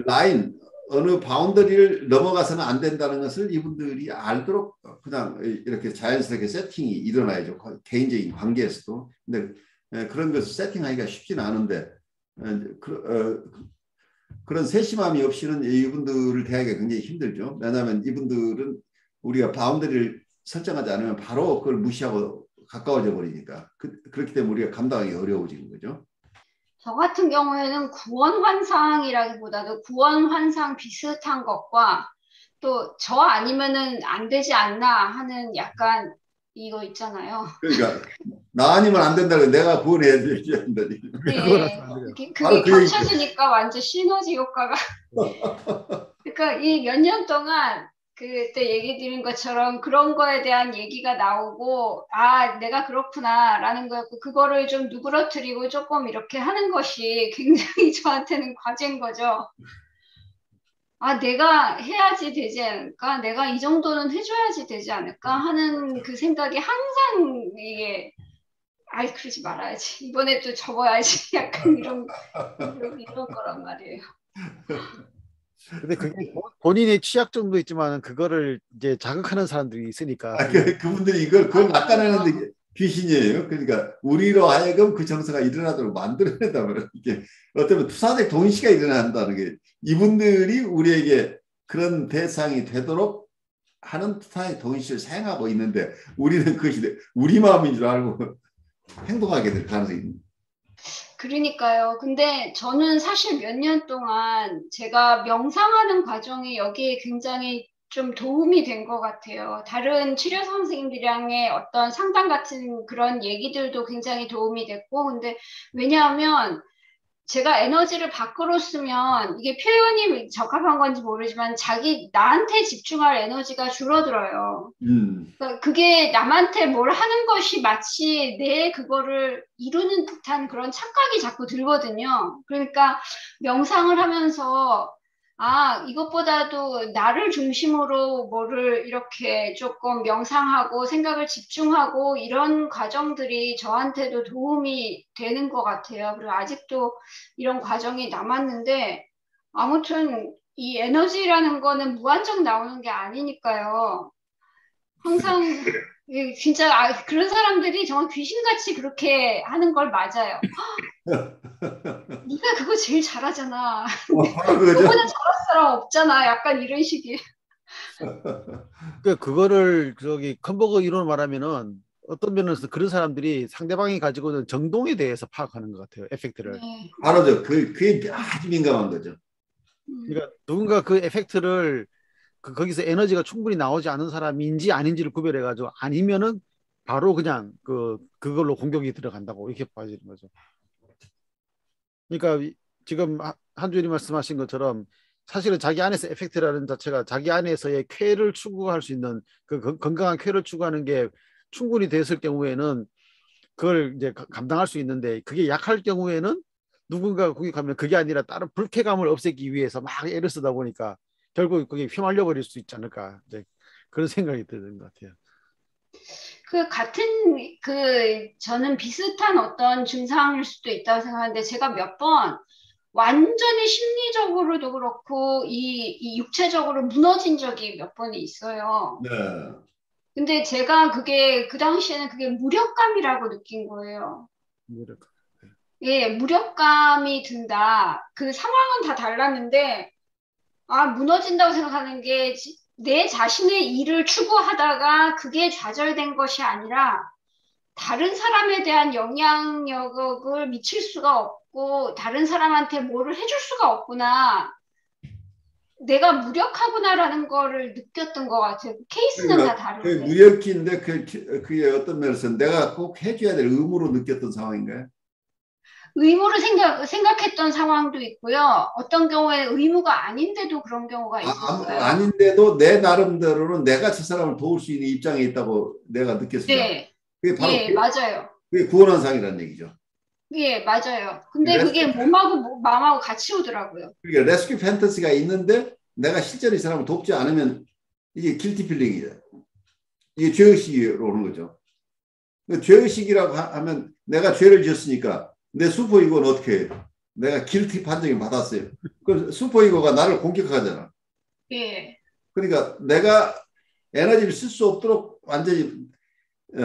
[SPEAKER 1] 라인 어느 바운더리를 넘어가서는 안 된다는 것을 이분들이 알도록 그냥 이렇게 자연스럽게 세팅이 일어나야죠. 개인적인 관계에서도. 근데 그런 것을 세팅하기가 쉽지는 않은데 그런 세심함이 없이는 이분들을 대하기가 굉장히 힘들죠. 왜냐하면 이분들은 우리가 바운더리를 설정하지 않으면 바로 그걸 무시하고 가까워져 버리니까 그렇기 때문에 우리가 감당하기 어려워지는 거죠.
[SPEAKER 2] 저 같은 경우에는 구원 환상이라기보다도 구원 환상 비슷한 것과 또 저 아니면은 안 되지 않나 하는 약간 이거 있잖아요.
[SPEAKER 1] 그러니까 나 아니면 안 된다고 내가 구원해야 되지 않다니.
[SPEAKER 2] 네, 그게 겹쳐지니까 완전 시너지 효과가. 그러니까 이 몇 년 동안 그때 얘기 드린 것처럼 그런 거에 대한 얘기가 나오고 아 내가 그렇구나라는 거였고 그거를 좀 누그러뜨리고 조금 이렇게 하는 것이 굉장히 저한테는 과제인 거죠. 아 내가 해야지 되지 않을까? 내가 이 정도는 해줘야지 되지 않을까? 하는 그 생각이 항상 이게 아이 그러지 말아야지 이번에 또 접어야지 약간 이런 거란 말이에요.
[SPEAKER 3] 근데 그게 본인의 취약점도 있지만 그거를 이제 자극하는 사람들이 있으니까.
[SPEAKER 1] 그분들이 그걸 낚아내는 귀신이에요. 그러니까 우리로 하여금 그 정서가 일어나도록 만들어낸다 말이에요. 이게 어쩌면 투사적 동시가 일어난다는 게 이분들이 우리에게 그런 대상이 되도록 하는 투사적 동시를 사용하고 있는데 우리는 그것이 우리 마음인 줄 알고 행동하게 될 가능성이 있습니다.
[SPEAKER 2] 그러니까요. 근데 저는 사실 몇 년 동안 제가 명상하는 과정이 여기에 굉장히 좀 도움이 된 것 같아요. 다른 치료 선생님들이랑의 어떤 상담 같은 그런 얘기들도 굉장히 도움이 됐고, 근데 왜냐하면 제가 에너지를 밖으로 쓰면 이게 표현이 적합한 건지 모르지만 나한테 집중할 에너지가 줄어들어요. 그러니까 그게 남한테 뭘 하는 것이 마치 내 그거를 이루는 듯한 그런 착각이 자꾸 들거든요. 그러니까 명상을 하면서 아, 이것보다도 나를 중심으로 뭐를 이렇게 조금 명상하고 생각을 집중하고 이런 과정들이 저한테도 도움이 되는 것 같아요. 그리고 아직도 이런 과정이 남았는데 아무튼 이 에너지라는 거는 무한정 나오는 게 아니니까요. 항상 진짜 그런 사람들이 정말 귀신같이 그렇게 하는 걸 맞아요. 네가 그거 제일 잘하잖아. 너보다 잘할 사람 없잖아. 약간 이런 식이.
[SPEAKER 3] 그거를 저기 컨버거 이론을 말하면은 어떤 면에서 그런 사람들이 상대방이 가지고 있는 정동에 대해서 파악하는 것 같아요. 에펙트를.
[SPEAKER 2] 네.
[SPEAKER 1] 바로죠. 그게 아주 민감한 거죠.
[SPEAKER 3] 그러니까 누군가 그 에펙트를 거기서 에너지가 충분히 나오지 않은 사람인지 아닌지를 구별해가지고 아니면은 바로 그냥 그걸로 공격이 들어간다고 이렇게 봐지는 거죠. 그러니까 지금 한주일이 말씀하신 것처럼 사실은 자기 안에서 에펙트라는 자체가 자기 안에서의 쾌를 추구할 수 있는 그 건강한 쾌를 추구하는 게 충분히 됐을 경우에는 그걸 이제 감당할 수 있는데 그게 약할 경우에는 누군가 거기 가면 그게 아니라 다른 불쾌감을 없애기 위해서 막 애를 쓰다 보니까 결국 그게 휘말려 버릴 수 있지 않을까 이제 그런 생각이 드는 것 같아요.
[SPEAKER 2] 저는 비슷한 어떤 증상일 수도 있다고 생각하는데 제가 몇 번 완전히 심리적으로도 그렇고 이 육체적으로 무너진 적이 몇 번이 있어요.
[SPEAKER 1] 네.
[SPEAKER 2] 근데 제가 그 당시에는 그게 무력감이라고 느낀 거예요.
[SPEAKER 3] 무력감.
[SPEAKER 2] 예, 무력감이 든다. 그 상황은 다 달랐는데, 무너진다고 생각하는 게 내 자신의 일을 추구하다가 그게 좌절된 것이 아니라 다른 사람에 대한 영향력을 미칠 수가 없고 다른 사람한테 뭐를 해줄 수가 없구나. 내가 무력하구나라는 거를 느꼈던 것 같아요. 케이스는 다 다른데.
[SPEAKER 1] 무력인데 그게 어떤 면에서 내가 꼭 해줘야 될 의무로 느꼈던 상황인가요?
[SPEAKER 2] 의무를 생각했던 상황도 있고요. 어떤 경우에는 의무가 아닌데도 그런 경우가 있었어요.
[SPEAKER 1] 아닌데도 내 나름대로는 내가 저 사람을 도울 수 있는 입장에 있다고 내가 느꼈습니다.
[SPEAKER 2] 네.
[SPEAKER 1] 그게 바로
[SPEAKER 2] 예, 맞아요.
[SPEAKER 1] 그게 구원환상이라는 얘기죠.
[SPEAKER 2] 예, 맞아요. 근데
[SPEAKER 1] 레스큐,
[SPEAKER 2] 그게 몸하고 마음하고 같이 오더라고요.
[SPEAKER 1] 그러니까 레스큐 판타지가 있는데 내가 실제로 이 사람을 돕지 않으면 이게 길티 필링이에요. 이게 죄의식으로 오는 거죠. 죄의식이라고 하면 내가 죄를 지었으니까 내 슈퍼이고는 어떻게 해요? 내가 길티 판정을 받았어요. 그럼 슈퍼이고가 나를 공격하잖아.
[SPEAKER 2] 예,
[SPEAKER 1] 그러니까 내가 에너지를 쓸 수 없도록 완전히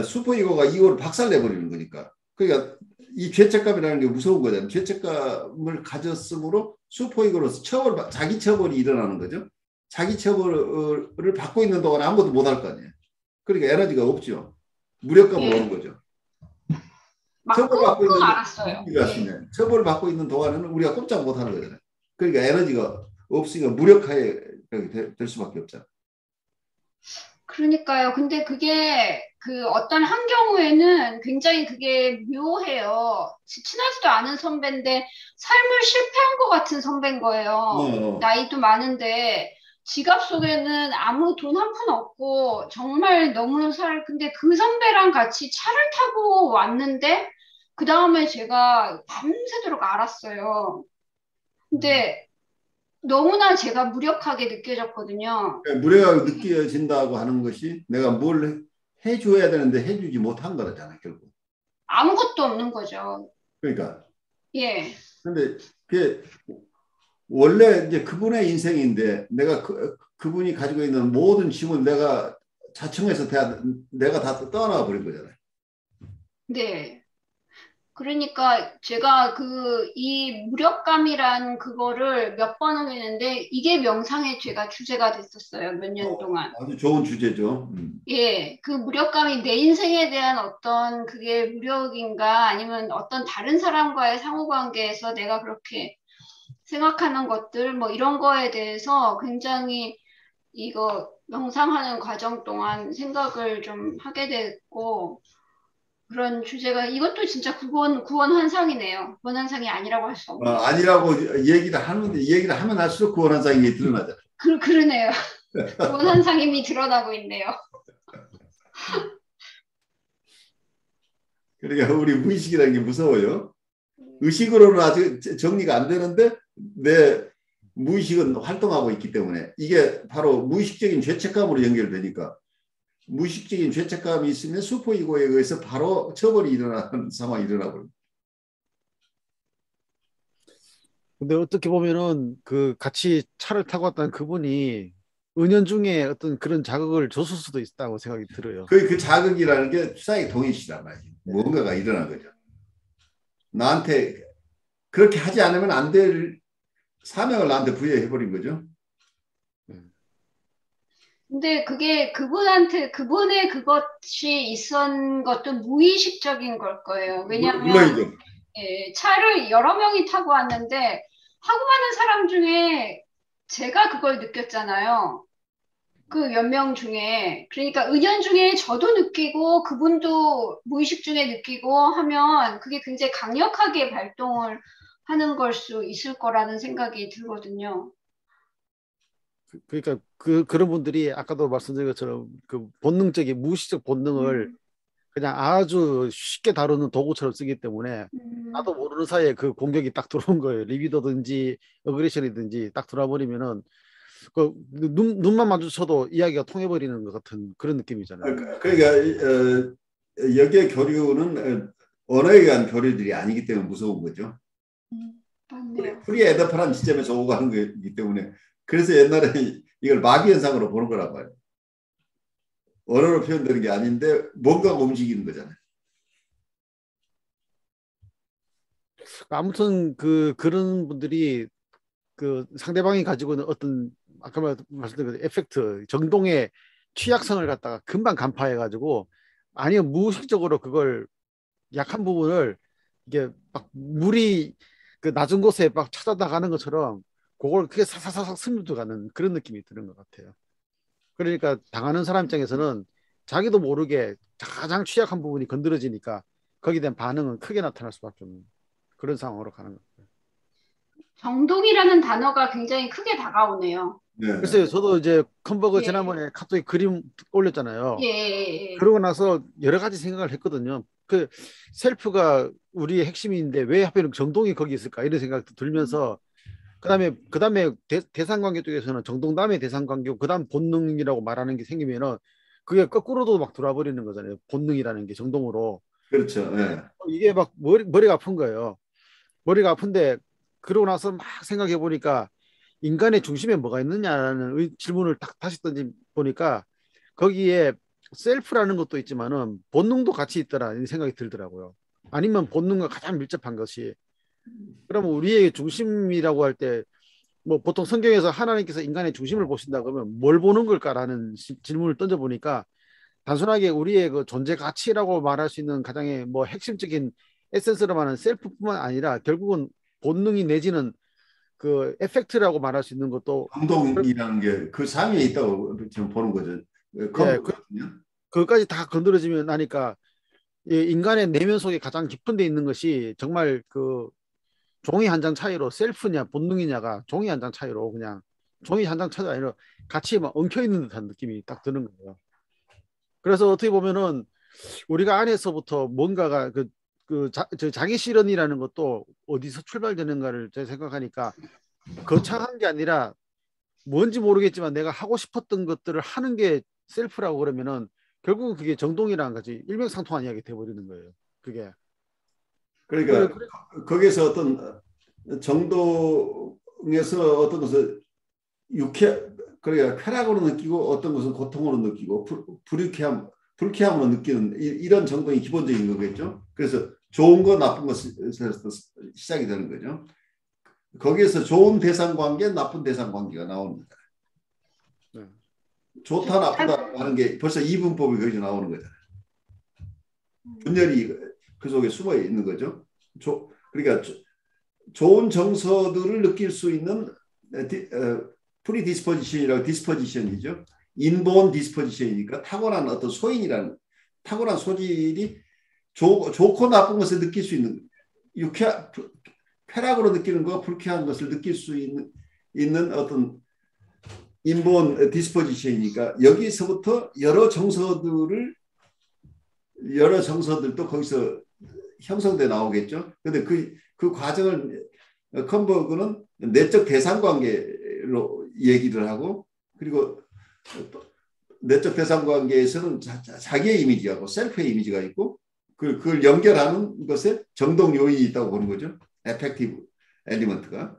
[SPEAKER 1] 슈퍼이고가 이거를 박살내버리는 거니까. 그러니까 이 죄책감이라는 게 무서운 거잖아요. 죄책감을 가졌으므로 슈퍼이고로서 자기 처벌이 일어나는 거죠. 자기 처벌을 받고 있는 동안 아무것도 못할 거 아니에요. 그러니까 에너지가 없죠. 무력감으로 오는 거죠.
[SPEAKER 2] 막
[SPEAKER 1] 처벌받고
[SPEAKER 2] 끙끙
[SPEAKER 1] 있는
[SPEAKER 2] 앓았어요. 예.
[SPEAKER 1] 처벌받고 있는 동안에는 우리가 꼼짝 못하는 거잖아요. 그러니까 에너지가 없으니까 무력하게 될 수밖에 없잖아요.
[SPEAKER 2] 그러니까요. 근데 그게 그 어떤 한 경우에는 굉장히 그게 묘해요. 친하지도 않은 선배인데 삶을 실패한 것 같은 선배인 거예요. 나이도 많은데 지갑 속에는 아무 돈 한 푼 없고 정말 너무 근데 그 선배랑 같이 차를 타고 왔는데 그 다음에 제가 밤새도록 알았어요. 근데 너무나 제가 무력하게 느껴졌거든요.
[SPEAKER 1] 무례하게 느껴진다고 하는 것이 내가 뭘 해줘야 되는데 해주지 못한 거잖아, 결국.
[SPEAKER 2] 아무것도 없는 거죠.
[SPEAKER 1] 그러니까.
[SPEAKER 2] 예.
[SPEAKER 1] 근데 그게 원래 이제 그분의 인생인데 내가 그분이 가지고 있는 모든 짐을 내가 자청해서 내가 다 떠나가 버린 거잖아요.
[SPEAKER 2] 네. 그러니까 제가 이 무력감이란 그거를 몇 번을 했는데 이게 명상의 제가 주제가 됐었어요. 몇 년 동안.
[SPEAKER 1] 아주 좋은 주제죠.
[SPEAKER 2] 예. 그 무력감이 내 인생에 대한 어떤 그게 무력인가 아니면 어떤 다른 사람과의 상호관계에서 내가 그렇게 생각하는 것들 뭐 이런 거에 대해서 굉장히 이거 명상하는 과정 동안 생각을 좀 하게 됐고 그런 주제가 이것도 진짜 구원 환상이네요. 구원 환상이 아니라고 할 수 없네요.
[SPEAKER 1] 아니라고 얘기를 하면 할수록 구원 환상이 드러나잖아요.
[SPEAKER 2] 그러네요. 구원 환상임이 드러나고 있네요.
[SPEAKER 1] 그러니까 우리 무의식이라는 게 무서워요. 의식으로는 아직 정리가 안 되는데 내 무의식은 활동하고 있기 때문에 이게 바로 무의식적인 죄책감으로 연결되니까 무의식적인 죄책감이 있으면 슈퍼이고에 의해서 바로 처벌이 일어나는 상황이 일어나버립니다.
[SPEAKER 3] 근데 어떻게 보면은 그 같이 차를 타고 왔던 그분이 은연중에 어떤 그런 자극을 줬을 수도 있다고 생각이 들어요.
[SPEAKER 1] 그 자극이라는 게 투사의 동의시란 말이에요. 뭔가가 일어난 거죠. 나한테 그렇게 하지 않으면 안 될 사명을 나한테 부여해버린 거죠.
[SPEAKER 2] 근데 그게 그분의 그것이 있었던 것도 무의식적인 걸 거예요. 왜냐하면 예, 차를 여러 명이 타고 왔는데 하고 가는 사람 중에 제가 그걸 느꼈잖아요. 그 몇 명 중에. 그러니까 은연중에 저도 느끼고 그분도 무의식 중에 느끼고 하면 그게 굉장히 강력하게 발동을 하는 걸 수 있을 거라는 생각이 들거든요.
[SPEAKER 3] 그러니까 그런 분들이 아까도 말씀드린 것처럼 그 본능적인 무의식적 본능을 그냥 아주 쉽게 다루는 도구처럼 쓰기 때문에 나도 모르는 사이에 그 공격이 딱 들어온 거예요. 리비도든지 어그레션이든지 딱 들어와버리면은 그 눈만 마주쳐도 이야기가 통해버리는 것 같은 그런 느낌이잖아요.
[SPEAKER 1] 그러니까 여기에 교류는 언어에 의한 교류들이 아니기 때문에 무서운 거죠.
[SPEAKER 2] 맞네요.
[SPEAKER 1] 프리 에더파란 시점에서 오고 가는 거기 때문에 그래서 옛날에 이걸 마귀현상으로 보는 거라고 해요. 언어로 표현되는 게 아닌데 뭔가 움직이는 거잖아요.
[SPEAKER 3] 아무튼 그런 분들이 그 상대방이 가지고 있는 어떤 아까 말씀드린 에펙트 정동의 취약성을 갖다가 금방 간파해가지고 아니면 무의식적으로 그걸 약한 부분을 이게 막 물이 그 낮은 곳에 막 찾아나가는 것처럼 그걸 크게 사사사삭 스며들어가는 그런 느낌이 드는 것 같아요. 그러니까 당하는 사람 입장에서는 자기도 모르게 가장 취약한 부분이 건드려지니까 거기에 대한 반응은 크게 나타날 수밖에 없는 그런 상황으로 가는 거예요.
[SPEAKER 2] 정동이라는 단어가 굉장히 크게 다가오네요.
[SPEAKER 1] 네.
[SPEAKER 3] 글쎄요, 저도 이제 컨버그
[SPEAKER 2] 예.
[SPEAKER 3] 지난번에 카톡에 그림 올렸잖아요.
[SPEAKER 2] 예.
[SPEAKER 3] 그러고 나서 여러 가지 생각을 했거든요. 그 셀프가 우리의 핵심인데 왜 하필 정동이 거기 있을까 이런 생각도 들면서 그다음에 대상관계 쪽에서는 정동 다음에 대상관계고 그다음 본능이라고 말하는 게 생기면은 그게 거꾸로도 막 돌아버리는 거잖아요. 본능이라는 게 정동으로.
[SPEAKER 1] 그렇죠. 예.
[SPEAKER 3] 이게 막 머리가 아픈 거예요. 머리가 아픈데 그러고 나서 막 생각해 보니까 인간의 중심에 뭐가 있느냐라는 질문을 딱 다시 던지 보니까 거기에 셀프라는 것도 있지만은 본능도 같이 있더라 이 생각이 들더라고요. 아니면 본능과 가장 밀접한 것이 그러면 우리의 중심이라고 할 때 뭐 보통 성경에서 하나님께서 인간의 중심을 보신다 그러면 뭘 보는 걸까라는 질문을 던져보니까 단순하게 우리의 그 존재 가치라고 말할 수 있는 가장의 뭐 핵심적인 에센스로 말하는 셀프뿐만 아니라 결국은 본능이 내지는 그 에펙트라고 말할 수 있는 것도
[SPEAKER 1] 행동이라는 게 그 상위에 있다고 지금 보는 거죠.
[SPEAKER 3] 예,
[SPEAKER 1] 컴퓨터거든요.
[SPEAKER 3] 그것까지 다 건드려지면 나니까 이 인간의 내면 속에 가장 깊은 데 있는 것이 정말 그 종이 한 장 차이로 셀프냐 본능이냐가 종이 한 장 차이로 그냥 종이 한 장 차이가 아니라 같이 막 엉켜 있는 듯한 느낌이 딱 드는 거예요. 그래서 어떻게 보면은 우리가 안에서부터 뭔가가 자기 실현이라는 것도 어디서 출발되는가를 제가 생각하니까 거창한 게 아니라 뭔지 모르겠지만 내가 하고 싶었던 것들을 하는 게 셀프라고 그러면은 결국은 그게 정동이라는 거지 일맥상통한 이야기 돼버리는 거예요. 그게
[SPEAKER 1] 그러니까 거기서 어떤 정동에서 어떤 것을 그러니까 쾌락으로 느끼고 어떤 것은 고통으로 느끼고 불쾌함으로 느끼는 이런 정동이 기본적인 거겠죠. 그래서 좋은 거 나쁜 것에서 시작이 되는 거죠. 거기에서 좋은 대상 관계, 나쁜 대상 관계가 나옵니다. 네. 좋다 나쁘다 하는 게 벌써 이분법이 거기서 나오는 거잖아요. 분열이 그 속에 숨어 있는 거죠. 그러니까 좋은 정서들을 느낄 수 있는 프리디스포지션이라고 디스포지션이죠. 인본 디스포지션이니까 타고난 어떤 소인이라는 탁월한 소질이 좋고 나쁜 것을 느낄 수 있는 쾌락으로 느끼는 거 불쾌한 것을 느낄 수 있는 어떤 인본 디스포지션이니까 여기서부터 여러 정서들도 거기서 형성돼 나오겠죠. 근데 그 과정을 컴버그는 내적 대상관계로 얘기를 하고 그리고 내적 대상관계에서는 자기의 이미지하고 셀프의 이미지가 있고 그걸 연결하는 것에 정동 요인이 있다고 보는 거죠. 에펙티브 엘리먼트가.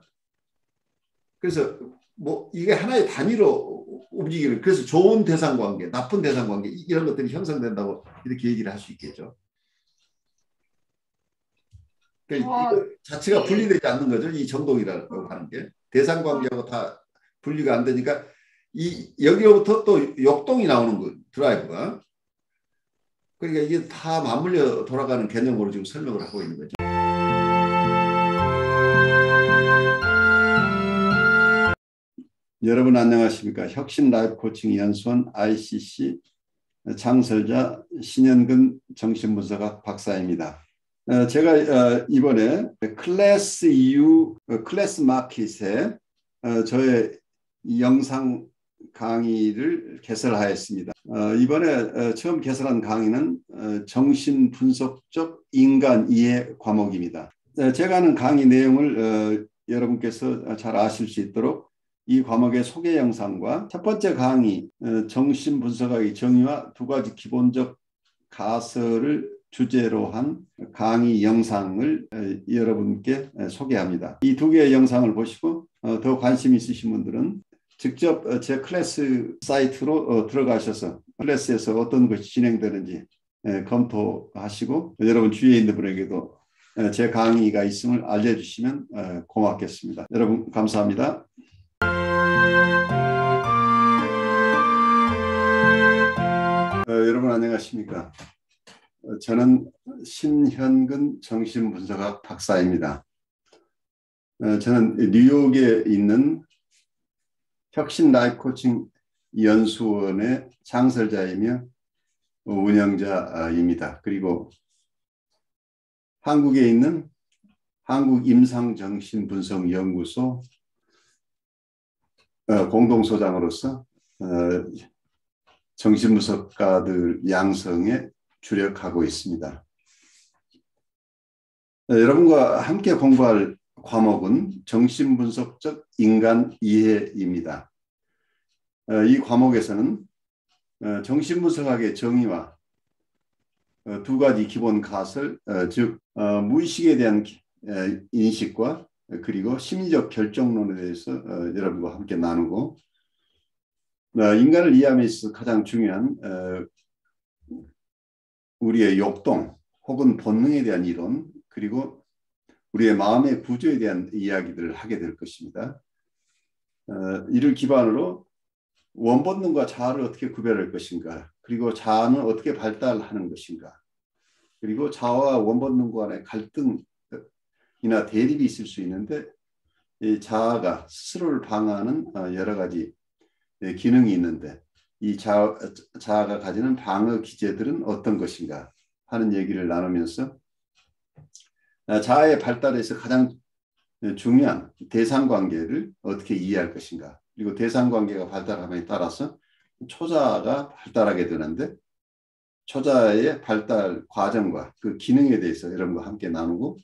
[SPEAKER 1] 그래서 뭐 이게 하나의 단위로 움직이는 그래서 좋은 대상관계, 나쁜 대상관계 이런 것들이 형성된다고 이렇게 얘기를 할 수 있겠죠. 그러니까 이거 자체가 분리되지 않는 거죠. 이 정동이라고 하는 게 대상관계하고 다 분리가 안 되니까 여기로부터 또 역동이 나오는 거 드라이브가. 그러니까 이게 다 맞물려 돌아가는 개념으로 지금 설명을 하고 있는 거죠. 여러분 안녕하십니까. 혁신 라이프 코칭 연수원 ICC 창설자 신현근 정신분석학 박사입니다. 제가 이번에 클래스 EU 클래스 마켓에 저의 영상 강의를 개설하였습니다. 이번에 처음 개설한 강의는 정신분석적 인간 이해 과목입니다. 제가 하는 강의 내용을 여러분께서 잘 아실 수 있도록 이 과목의 소개 영상과 첫 번째 강의 정신분석학의 정의와 두 가지 기본적 가설을 주제로 한 강의 영상을 여러분께 소개합니다. 이 두 개의 영상을 보시고 더 관심 있으신 분들은 직접 제 클래스 사이트로 들어가셔서 클래스에서 어떤 것이 진행되는지 검토하시고 여러분 주위에 있는 분에게도 제 강의가 있음을 알려주시면 고맙겠습니다. 여러분 감사합니다. 여러분 안녕하십니까. 저는 신현근 정신분석학 박사입니다. 저는 뉴욕에 있는 혁신 라이프 코칭 연수원의 창설자이며 운영자입니다. 그리고 한국에 있는 한국임상정신분석연구소 공동소장으로서 정신분석가들 양성에 주력하고 있습니다. 여러분과 함께 공부할 과목은 정신분석적 인간 이해입니다. 이 과목에서는 정신분석학의 정의와 두 가지 기본 가설, 즉 무의식에 대한 인식과 그리고 심리적 결정론에 대해서 여러분과 함께 나누고, 인간을 이해함에 있어서 가장 중요한 우리의 욕동 혹은 본능에 대한 이론, 그리고 우리의 마음의 구조에 대한 이야기들을 하게 될 것입니다. 이를 기반으로 원본능과 자아를 어떻게 구별할 것인가, 그리고 자아는 어떻게 발달하는 것인가, 그리고 자아와 원본능 간의 갈등이나 대립이 있을 수 있는데 이 자아가 스스로를 방어하는 여러 가지 기능이 있는데 이 자아가 가지는 방어 기제들은 어떤 것인가 하는 얘기를 나누면서 자아의 발달에서 가장 중요한 대상관계를 어떻게 이해할 것인가, 그리고 대상관계가 발달함에 따라서 초자아가 발달하게 되는데 초자아의 발달 과정과 그 기능에 대해서 여러분과 함께 나누고,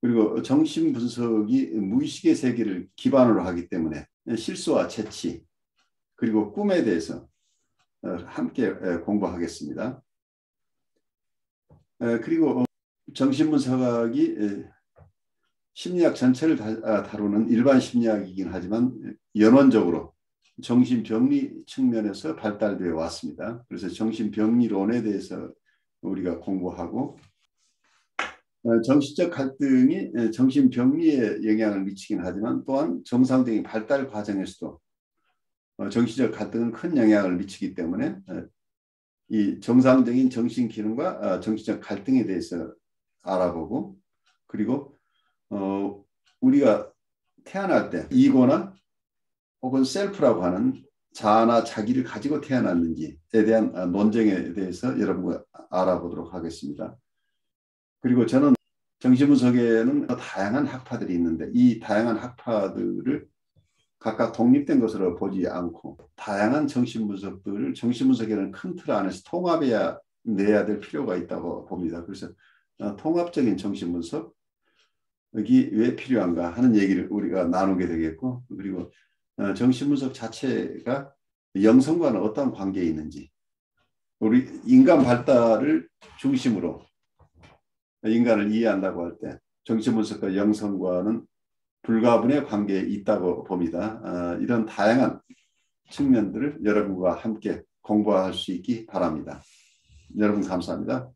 [SPEAKER 1] 그리고 정신분석이 무의식의 세계를 기반으로 하기 때문에 실수와 재치 그리고 꿈에 대해서 함께 공부하겠습니다. 그리고 정신분석학이 심리학 전체를 다루는 일반 심리학이긴 하지만 연원적으로 정신병리 측면에서 발달되어 왔습니다. 그래서 정신병리론에 대해서 우리가 공부하고, 정신적 갈등이 정신병리에 영향을 미치긴 하지만 또한 정상적인 발달 과정에서도 정신적 갈등은 큰 영향을 미치기 때문에 이 정상적인 정신 기능과 정신적 갈등에 대해서 알아보고, 그리고 우리가 태어날 때 이고나 혹은 셀프라고 하는 자아나 자기를 가지고 태어났는지에 대한 논쟁에 대해서 여러분과 알아보도록 하겠습니다. 그리고 저는 정신분석에는 다양한 학파들이 있는데 이 다양한 학파들을 각각 독립된 것으로 보지 않고 다양한 정신분석들을 정신분석이라는 큰 틀 안에서 통합해야 내야 될 필요가 있다고 봅니다. 그래서 통합적인 정신분석이 왜 필요한가 하는 얘기를 우리가 나누게 되겠고, 그리고 정신분석 자체가 영성과는 어떤 관계에 있는지, 우리 인간 발달을 중심으로 인간을 이해한다고 할 때 정신분석과 영성과는 불가분의 관계에 있다고 봅니다. 이런 다양한 측면들을 여러분과 함께 공부할 수 있기 바랍니다. 여러분 감사합니다.